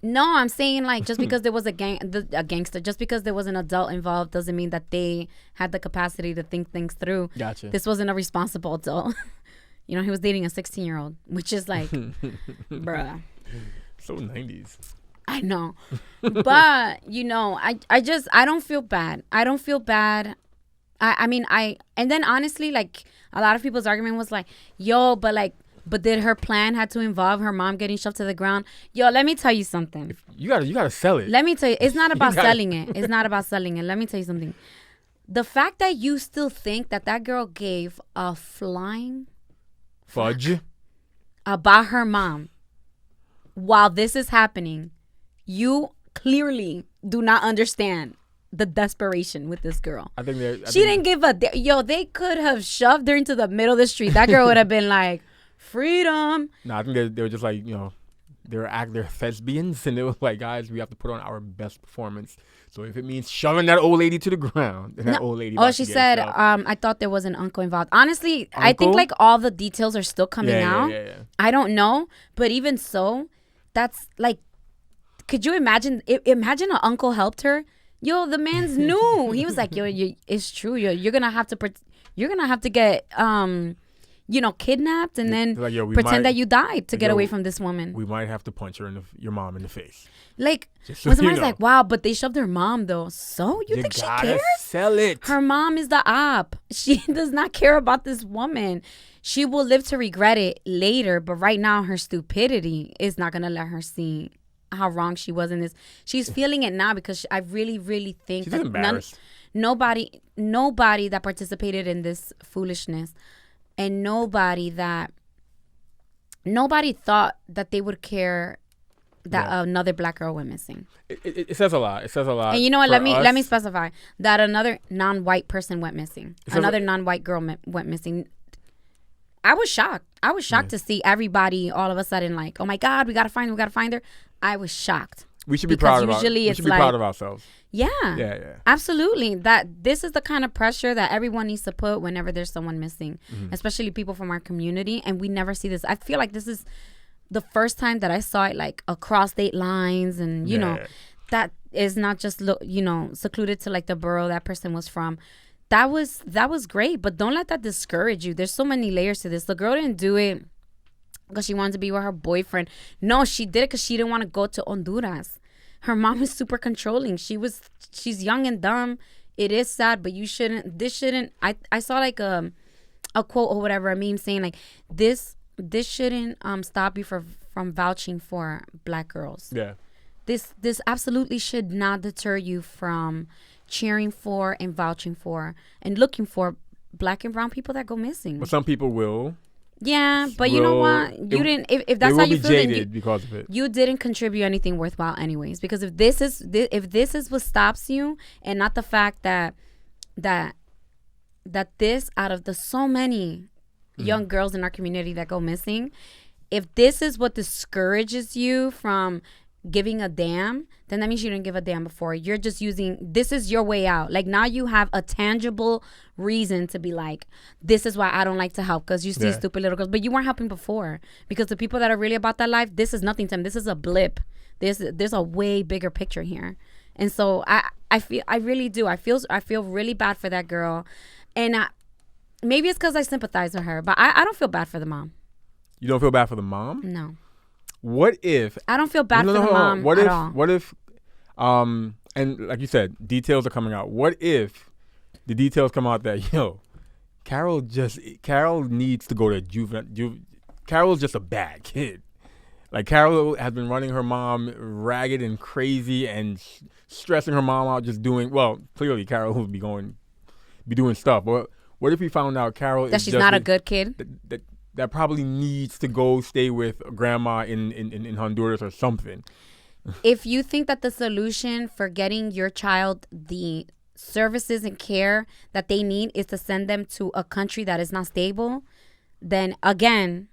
No, I'm saying, like, just because there was a gangster, just because there was an adult involved doesn't mean that they had the capacity to think things through. Gotcha. This wasn't a responsible adult. You know, he was dating a 16-year-old, which is like, bruh. So 90s. I know. But, you know, I don't feel bad. I don't feel bad. And then honestly, like, a lot of people's argument was like, yo, but did her plan had to involve her mom getting shoved to the ground? Yo, let me tell you something. You gotta sell it. Let me tell you, it's not about selling it. It's not about selling it. Let me tell you something. The fact that you still think that girl gave a flying fudge about her mom while this is happening, you clearly do not understand the desperation with this girl. She didn't give a they could have shoved her into the middle of the street. That girl would have been like, freedom. No, I think they were just like, you know, they're thespians, and they were like, guys, we have to put on our best performance. So if it means shoving that old lady to the ground, then that old lady. Oh, she said, I thought there was an uncle involved. Honestly, I think like all the details are still coming out. Yeah. I don't know, but even so, that's like, could you imagine? Imagine an uncle helped her. Yo, the man's new. He was like, yo, it's true. You're gonna have to get kidnapped and then Like, yo, pretend that you died to get away from this woman. We might have to punch her your mom in the face. Like, So when somebody's like, wow, but they shoved her mom, though. So you think she cares? Sell it. Her mom is the op. She does not care about this woman. She will live to regret it later, but right now her stupidity is not going to let her see how wrong she was in this. She's feeling it now because I really, really think she's embarrassed. Nobody that participated in this foolishness and nobody thought that they would care that another black girl went missing. It says a lot. It says a lot. And you know what? Let me specify that another non-white person went missing. Another non-white girl went missing. I was shocked. I was shocked to see everybody all of a sudden like, oh my God, we gotta find her. I was shocked. We should be proud of proud of ourselves. Yeah. Yeah. Absolutely. That this is the kind of pressure that everyone needs to put whenever there's someone missing, especially people from our community. And we never see this. I feel like this is the first time that I saw it like across state lines and, you know, that is not just, secluded to like the borough that person was from. That was great. But don't let that discourage you. There's so many layers to this. The girl didn't do it because she wanted to be with her boyfriend. No, she did it because she didn't want to go to Honduras. Her mom is super controlling. She's young and dumb. It is sad, but I saw like a quote or whatever, a meme saying like this shouldn't stop you from vouching for black girls. Yeah. This absolutely should not deter you from cheering for and vouching for and looking for black and brown people that go missing. But some people will. Yeah, but you know what? You didn't. If that's how you feel, then because of it. You didn't contribute anything worthwhile, anyways. Because if this is what stops you, and not the fact that this out of the so many young girls in our community that go missing, if this is what discourages you from giving a damn, then that means you didn't give a damn before. You're just this is your way out. Like now you have a tangible reason to be like, this is why I don't like to help, because you see stupid little girls. But you weren't helping before, because the people that are really about that life, this is nothing to them. This is a blip. There's a way bigger picture here. And so I really do. I feel really bad for that girl. And maybe it's because I sympathize with her, but I don't feel bad for the mom. You don't feel bad for the mom? No. What if I don't feel bad for the mom at all. What if and like you said, details are coming out. What if the details come out that Karol needs to go to juvenile. Karol's just a bad kid. Like Karol has been running her mom ragged and crazy and stressing her mom out, just doing clearly Karol will be doing stuff. But what if we found out Karol that she's not a good kid? That probably needs to go stay with grandma in Honduras or something. If you think that the solution for getting your child the services and care that they need is to send them to a country that is not stable, then again,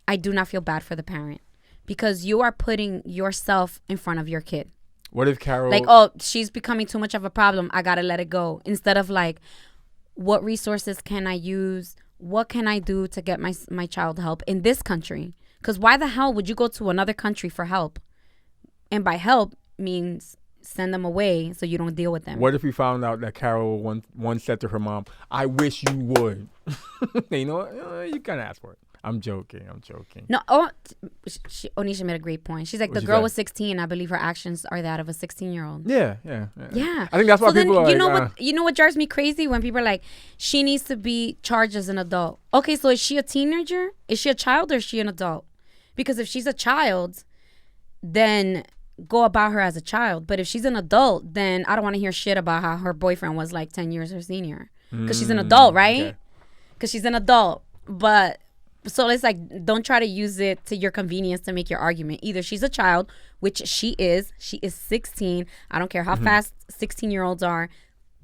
I do not feel bad for the parent, because you are putting yourself in front of your kid. What if Karol... Like, oh, she's becoming too much of a problem, I gotta let it go. Instead of like, what resources can I use? What can I do to get my child help in this country? Because why the hell would you go to another country for help? And by help means send them away so you don't deal with them. What if we found out that Karol once said to her mom, I wish you would? You know what? You can't ask for it. I'm joking. No, Onisha made a great point. She's like, the girl was 16. I believe her actions are that of a 16-year-old. Yeah. I think that's why people are you know what drives me crazy? When people are like, she needs to be charged as an adult. Okay, so is she a teenager? Is she a child or is she an adult? Because if she's a child, then go about her as a child. But if she's an adult, then I don't want to hear shit about how her boyfriend was like 10 years her senior. Because she's an adult, right? Because she's an adult. But... so it's like, don't try to use it to your convenience to make your argument. Either she's a child, which she is 16. I don't care how fast 16-year-olds are.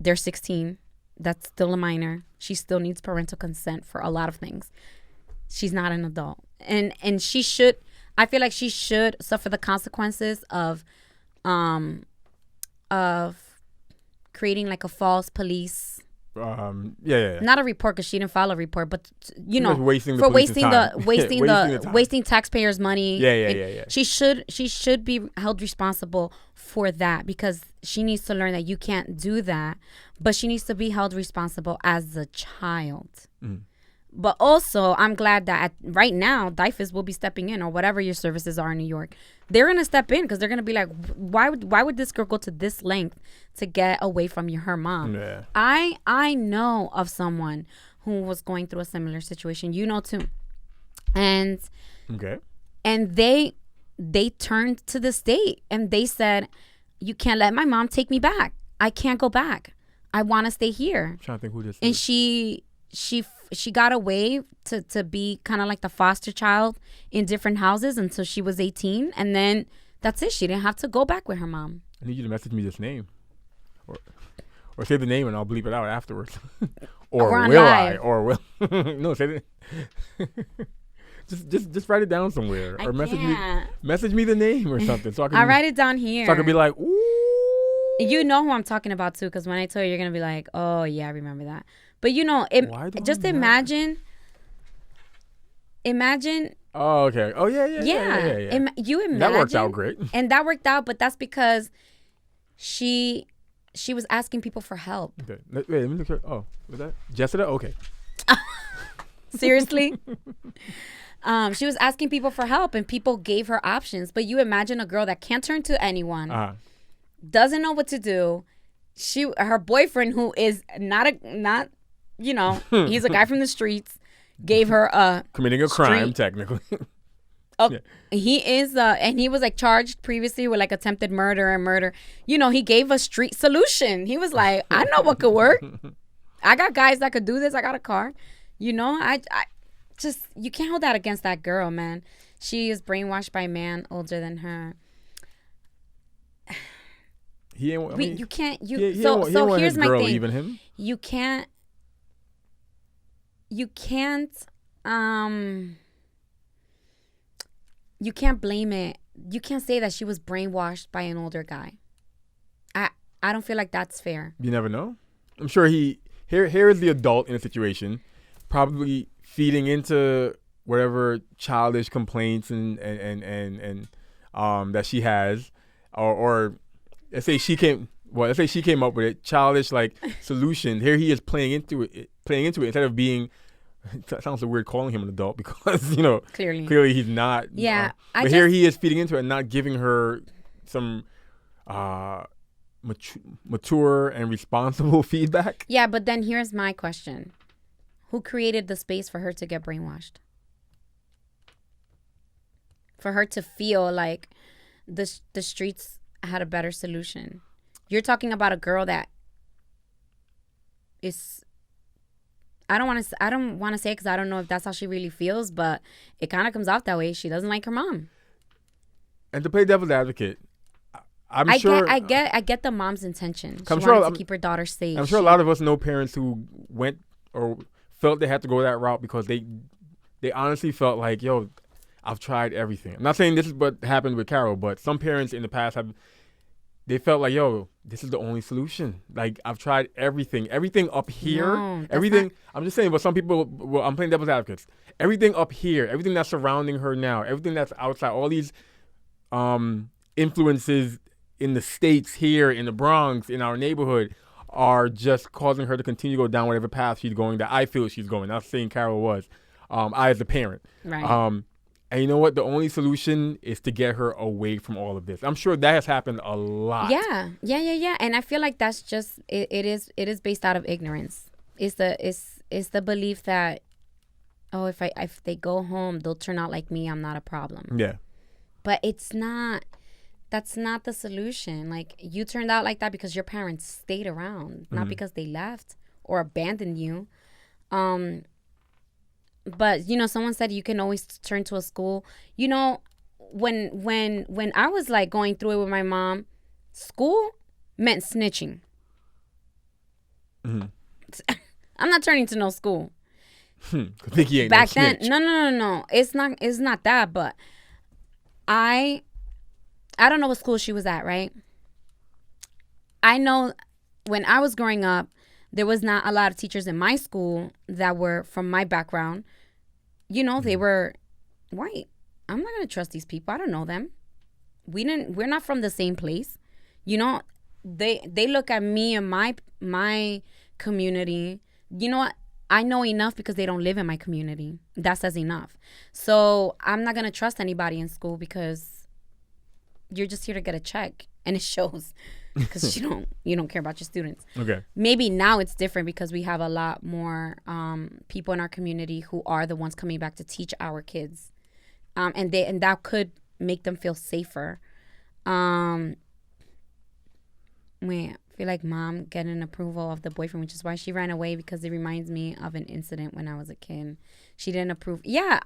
They're 16. That's still a minor. She still needs parental consent for a lot of things. She's not an adult. And I feel like she should suffer the consequences of creating like a false police. Not a report, because she didn't file a report, but wasting taxpayers' money. Yeah. She should be held responsible for that, because she needs to learn that you can't do that, but she needs to be held responsible as a child. But also, I'm glad that right now, DIFAS will be stepping in, or whatever your services are in New York. They're going to step in because they're going to be like, why would this girl go to this length to get away from her mom? Yeah. I know of someone who was going through a similar situation. You know too. And Okay. and they turned to the state and they said, you can't let my mom take me back. I can't go back. I want to stay here. I'm trying to think who this And is. she got away to be kind of like the foster child in different houses until she was 18. And then that's it. She didn't have to go back with her mom. I need you to message me this name. Or say the name and I'll bleep it out afterwards. Or We're on will live. I? Or will no, say it. just write it down somewhere. Or message me the name or something. So I can I'll write it down here. So I can be like, ooh. You know who I'm talking about too, because when I tell you, you're gonna be like, oh yeah, I remember that. But you know, just imagine. Oh, okay. Oh, yeah. You imagine that worked out great. And that worked out, but that's because she was asking people for help. Okay. Wait, let me look here. Oh, was that Jessica? Okay. Seriously. She was asking people for help, and people gave her options. But you imagine a girl that can't turn to anyone, doesn't know what to do. Her boyfriend, who is not he's a guy from the streets, gave her a committing a crime technically. Yeah. He is, and he was like charged previously with like attempted murder and murder. You know, he gave a street solution. He was like, I know what could work. I got guys that could do this. I got a car. You know, I just, you can't hold that against that girl, man. She is brainwashed by a man older than her. You can't. So here's my thing. Even him? You can't. You can't blame it. You can't say that she was brainwashed by an older guy. I don't feel like that's fair. You never know. I'm sure here is the adult in a situation, probably feeding into whatever childish complaints and that she has, or let's say she came up with it, childish like solution. Here he is playing into it instead of being. That sounds so weird calling him an adult because, you know, clearly he's not. Yeah. But here he is feeding into it and not giving her some mature and responsible feedback. Yeah, but then here's my question. Who created the space for her to get brainwashed? For her to feel like the streets had a better solution. You're talking about a girl that is... I don't want to say it because I don't know if that's how she really feels, but it kind of comes off that way. She doesn't like her mom. And to play devil's advocate, I get the mom's intention. She wanted to keep her daughter safe. I'm sure a lot of us know parents who went or felt they had to go that route because they honestly felt like, yo, I've tried everything. I'm not saying this is what happened with Karol, but some parents in the past they felt like, yo, this is the only solution. Like, I've tried everything up here. No, everything. I'm just saying, but some people, I'm playing devil's advocates. Everything up here, everything that's surrounding her now, everything that's outside, all these influences in the States here, in the Bronx, in our neighborhood, are just causing her to continue to go down whatever path she's going, that I feel she's going. Not saying Karol was. I, as a parent. Right. And you know what? The only solution is to get her away from all of this. I'm sure that has happened a lot. Yeah. And I feel like that's just it is based out of ignorance. It's the belief that, oh, if they go home, they'll turn out like me. I'm not a problem. Yeah. But it's not. That's not the solution. Like, you turned out like that because your parents stayed around, not because they left or abandoned you. But, you know, someone said you can always turn to a school. You know, when I was, like, going through it with my mom, school meant snitching. Mm-hmm. I'm not turning to no school. Vicky ain't Back no then, snitch. no. It's not that, but I don't know what school she was at, right? I know when I was growing up, there was not a lot of teachers in my school that were from my background. You know, they were white. I'm not going to trust these people. I don't know them. We're not from the same place. You know, they look at me and my community. You know what? I know enough because they don't live in my community. That says enough. So I'm not going to trust anybody in school because you're just here to get a check. And it shows because you don't care about your students. Okay. Maybe now it's different because we have a lot more people in our community who are the ones coming back to teach our kids. And that could make them feel safer. Wait, I feel like mom getting approval of the boyfriend, which is why she ran away, because it reminds me of an incident when I was a kid. She didn't approve. Yeah,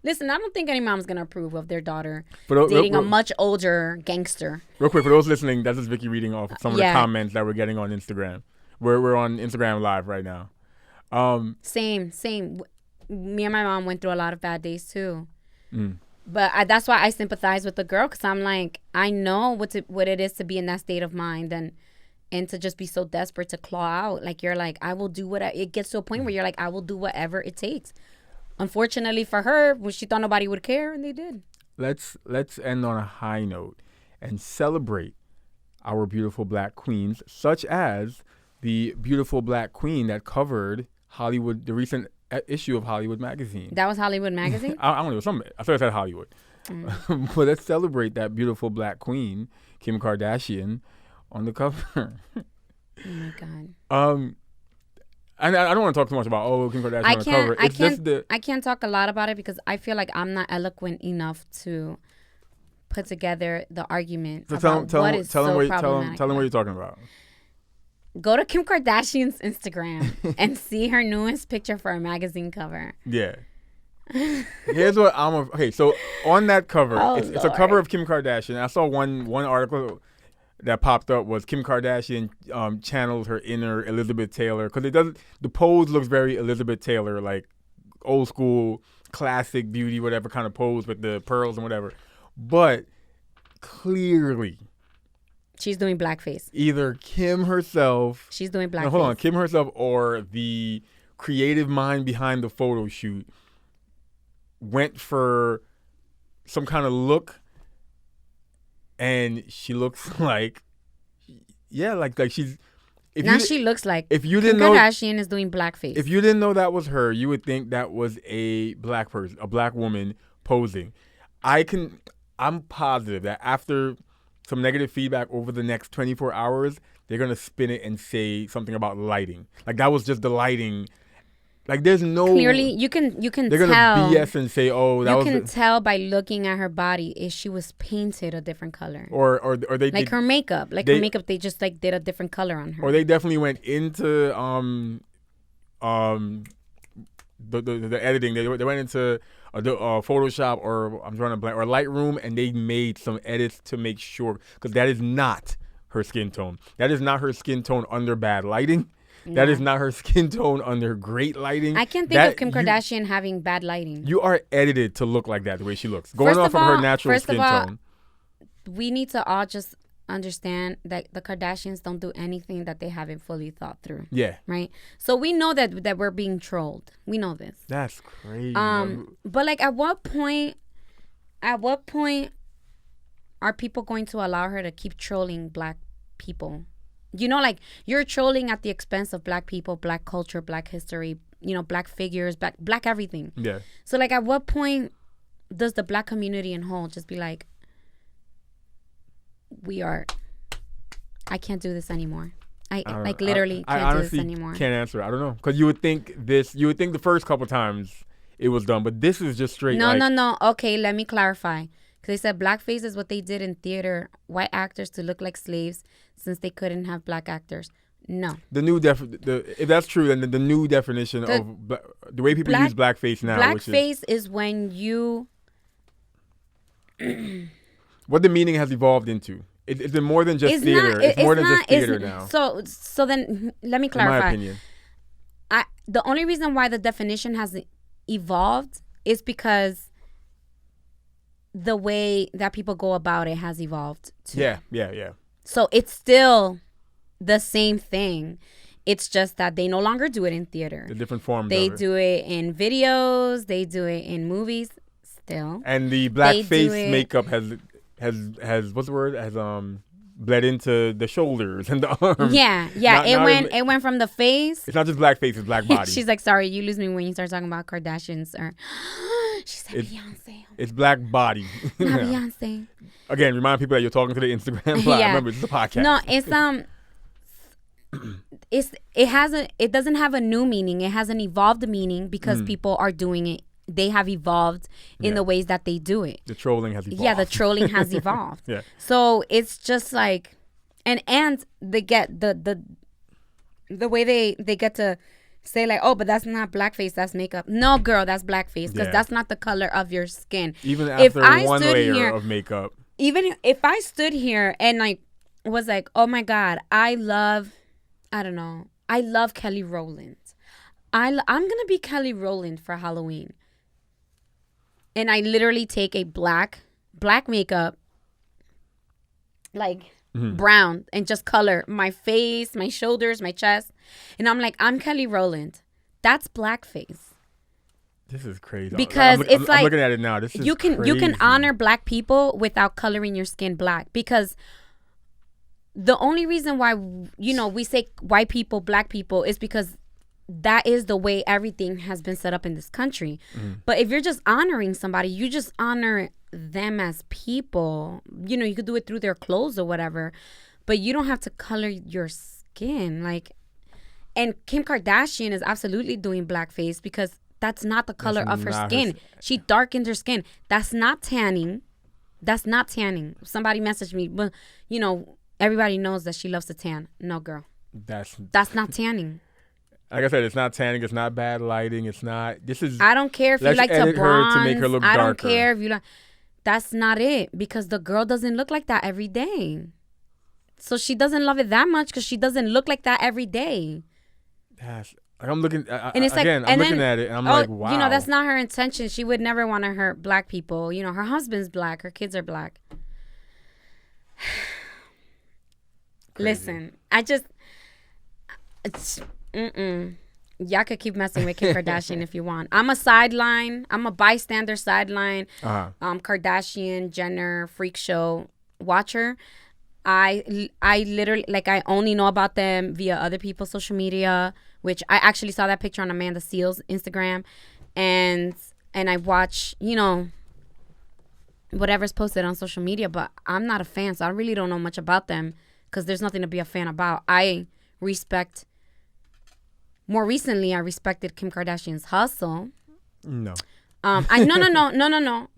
listen, I don't think any mom's gonna approve of their daughter dating a much older gangster. Real quick, for those listening, that's just Vicky reading off some of the comments that we're getting on Instagram. We're on Instagram Live right now. Same. Me and my mom went through a lot of bad days too. But that's why I sympathize with the girl, because I'm like, I know what it is to be in that state of mind and to just be so desperate to claw out. Like, you're like, I will do whatever. It gets to a point where you're like, I will do whatever it takes. Unfortunately for her, when she thought nobody would care, and they did. Let's end on a high note and celebrate our beautiful black queens, such as the beautiful black queen that covered Hollywood, the recent issue of Hollywood Magazine. That was Hollywood Magazine? I don't know. I thought it said Hollywood. But let's celebrate that beautiful black queen, Kim Kardashian, on the cover. Oh my God. I don't want to talk too much about Kim Kardashian on the cover. I can't talk a lot about it because I feel like I'm not eloquent enough to put together the argument about what is so problematic. Tell them what you're talking about. Go to Kim Kardashian's Instagram and see her newest picture for a magazine cover. Yeah. Here's what okay, so on that cover, it's a cover of Kim Kardashian. I saw one article that popped up was Kim Kardashian channels her inner Elizabeth Taylor, because the pose looks very Elizabeth Taylor, like old school classic beauty, whatever kind of pose with the pearls and whatever. But clearly, she's doing blackface. Either Kim herself. She's doing blackface. No, hold on, Kim herself or the creative mind behind the photo shoot went for some kind of look. And she looks like, like she's. She looks like. If you didn't Kim know, Kardashian is doing blackface. If you didn't know that was her, you would think that was a black person, a black woman posing. I'm positive that after some negative feedback over the next 24 hours, they're gonna spin it and say something about lighting. Like that was just the lighting. Like there's no clearly you can they're gonna BS and say you can tell by looking at her body if she was painted a different color or they like her makeup they just like did a different color on her, or they definitely went into the editing. They went into Photoshop or I'm drawing a blank or Lightroom, and they made some edits to make sure, because that is not her skin tone. That is not her skin tone under bad lighting. No. That is not her skin tone under great lighting. I can't think of Kim Kardashian having bad lighting. You are edited to look like that, the way she looks. Going off of her natural skin tone. We need to all just understand that the Kardashians don't do anything that they haven't fully thought through. Yeah. Right? So we know that we're being trolled. We know this. That's crazy. But like at what point are people going to allow her to keep trolling black people? You know, like you're trolling at the expense of black people, black culture, black history, black figures, black everything. Yeah. So like at what point does the black community in whole just be like, I can't do this anymore. I literally can't do this anymore. Can't answer. I don't know. Because you would think the first couple times it was done, but this is just straight. No. Okay, let me clarify. Because they said blackface is what they did in theater, white actors to look like slaves since they couldn't have black actors. No. If that's true, then the new definition of the way people use blackface now. Blackface is when you. What the meaning has evolved into. It's been more than just theater. It's more than just theater now. So then let me clarify. In my opinion. The only reason why the definition has evolved is because the way that people go about it has evolved too. Yeah. So it's still the same thing. It's just that they no longer do it in theater. The different forms. They do it in videos. They do it in movies still. And the blackface makeup has what's the word? Has bled into the shoulders and the arms. Yeah. It went from the face. It's not just black face; it's black body. She's like, sorry, you lose me when you start talking about Kardashians or. She said Beyonce. It's black body. Not Beyonce. Again, remind people that you're talking to the Instagram live. Remember, this is a podcast. No, it doesn't have a new meaning. It has an evolved meaning because people are doing it. They have evolved in the ways that they do it. The trolling has evolved. Yeah, the trolling has evolved. Yeah. So it's just like, and they get the way they get to say like, oh, but that's not blackface, that's makeup. No, girl, that's blackface because that's not the color of your skin. Even after one layer of makeup. Even if I stood here and like was like, oh my God, I love Kelly Rowland. I'm gonna be Kelly Rowland for Halloween. And I literally take a black makeup, like brown, and just color my face, my shoulders, my chest. And I'm like, I'm Kelly Rowland. That's blackface. This is crazy. Because I'm looking at it now. This is you can honor black people without coloring your skin black. Because the only reason why we say white people, black people is because that is the way everything has been set up in this country. But if you're just honoring somebody, you just honor them as people. You could do it through their clothes or whatever, but you don't have to color your skin. Like, and Kim Kardashian is absolutely doing blackface because that's not the color of her skin. She darkened her skin. That's not tanning. Somebody messaged me, but everybody knows that she loves to tan. No, girl. That's not tanning. Like I said, it's not tanning. It's not bad lighting. It's not. This is. I don't care if you like to bronze. Her to make her look darker. I don't care if you like. That's not it, because the girl doesn't look like that every day. So she doesn't love it that much because she doesn't look like that every day. Like I'm looking. And it's again, like, I'm looking at it, and I'm like, wow. That's not her intention. She would never want to hurt black people. Her husband's black. Her kids are black. Listen, y'all could keep messing with Kim Kardashian if you want. I'm a bystander sideline. Kardashian, Jenner, freak show watcher. I literally, like, I only know about them via other people's social media, which I actually saw that picture on Amanda Seal's Instagram, and I watch, whatever's posted on social media, but I'm not a fan, so I really don't know much about them because there's nothing to be a fan about. More recently, I respected Kim Kardashian's hustle. No. No.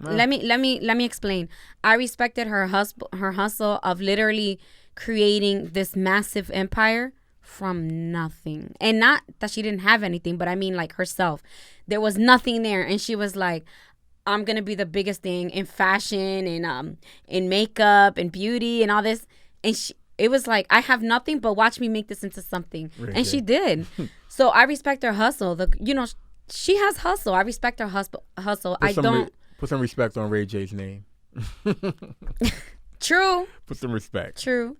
Let me explain. I respected her hustle of literally creating this massive empire from nothing. And not that she didn't have anything, but I mean like herself. There was nothing there, and she was like, I'm gonna be the biggest thing in fashion and in makeup and beauty and all this. And it was like, I have nothing, but watch me make this into something. Right. And she did. So I respect her hustle. She has hustle. I respect her hustle. Put some respect on Ray J's name. True. Put some respect. True.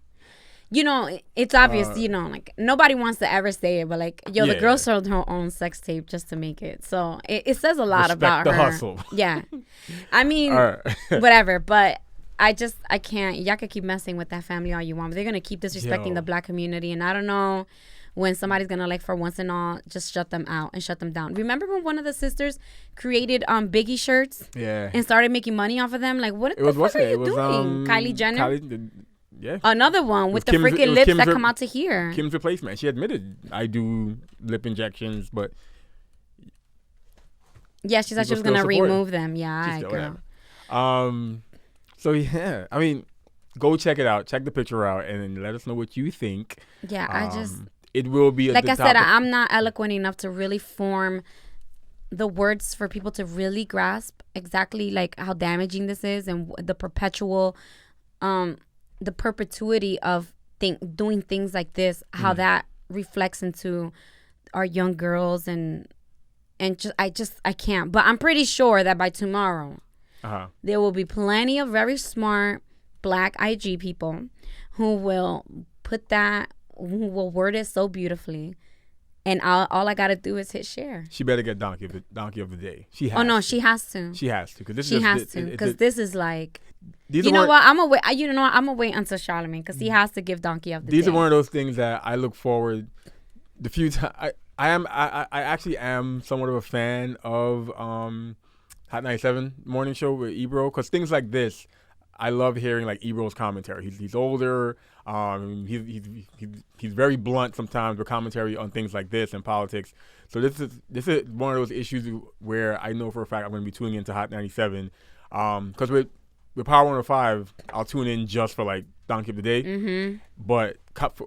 It's obvious, like nobody wants to ever say it, but like, the girl sold her own sex tape just to make it. So it says a lot about her. Respect the hustle. Yeah. I mean, whatever, but I can't. Y'all could keep messing with that family all you want, but they're going to keep disrespecting the black community. And I don't know when somebody's going to, like, for once and all, just shut them out and shut them down. Remember when one of the sisters created Biggie shirts? Yeah. And started making money off of them? Like, what the fuck are you doing? Kylie Jenner? Yeah. Another one with the freaking lips that come out to here. Kim's replacement. She admitted, I do lip injections, but... Yeah, she said she was going to remove them. Yeah, girl. So, yeah, I mean, go check it out. Check the picture out and let us know what you think. Yeah, it will be like I said, I'm not eloquent enough to really form the words for people to really grasp exactly like how damaging this is and the perpetuity of doing things like this, how that reflects into our young girls and I can't. But I'm pretty sure that by tomorrow, there will be plenty of very smart black IG people who will word it so beautifully And all I got to do is hit share. She better get donkey of the day. She has. Oh, no, to. she has to. She has to. Cause she has to. Because this is like... You know what? I'm going to wait until Charlamagne because he has to give donkey of the day. These are one of those things that I look forward... The few times... I actually am somewhat of a fan of Hot 97 morning show with Ebro. Because things like this... I love hearing like Ebro's commentary. He's older. He's very blunt sometimes with commentary on things like this and politics. So this is one of those issues where I know for a fact I'm going to be tuning into Hot 97. Because with Power 105, I'll tune in just for like Donkey of the Day. Mm-hmm. But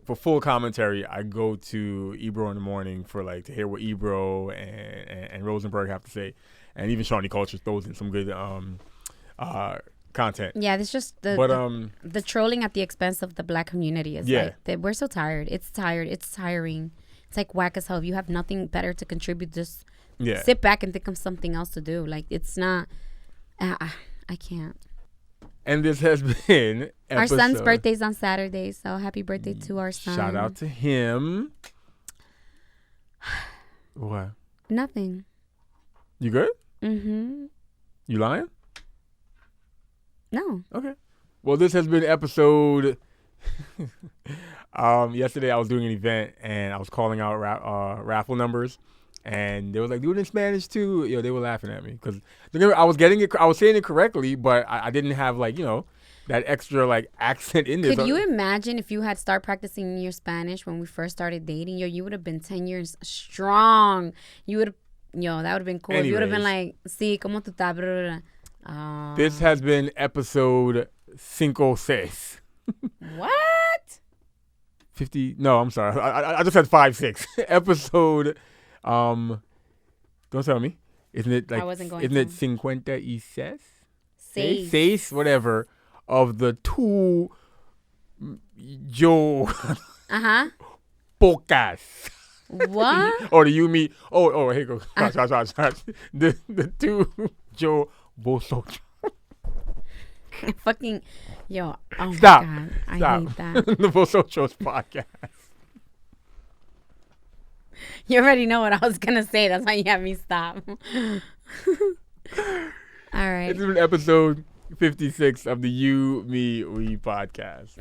for full commentary, I go to Ebro in the morning for like to hear what Ebro and Rosenberg have to say, and even Shawnee Culture throws in some good content. Yeah, it's just the trolling at the expense of the black community is like we're so tired. It's tired. It's tiring. It's like whack as hell. If you have nothing better to contribute, just sit back and think of something else to do. Like it's not. I can't. And this has been our son's birthday's on Saturday, so happy birthday to our son. Shout out to him. What? Nothing. You good? Mm-hmm. You lying? No. Okay. Well, this has been episode. Yesterday I was doing an event and I was calling out raffle numbers, and they was like, "Do it in Spanish too." They were laughing at me because I was getting it. I was saying it correctly, but I didn't have like that extra like accent in there. Could you imagine if you had started practicing your Spanish when we first started dating? You would have been 10 years strong. You would have, that would have been cool. Anyways, you would have been like, "Sí, cómo tú estás?" Blah, blah, blah. This has been episode 56. What? 50? No, I'm sorry. I just said 56. Episode. Don't tell me. Isn't it like? I wasn't going. Isn't it 56? Seis, whatever. Of the two Joe. Podcast. What? Or the you me? Oh, here goes. Sorry. The two Joe. Boso. Fucking oh Stop. My God. I Stop. hate that. The Bosochos podcast. You already know what I was gonna say. That's why you had me stop. All right. This is episode 56 of the You, Me, We podcast.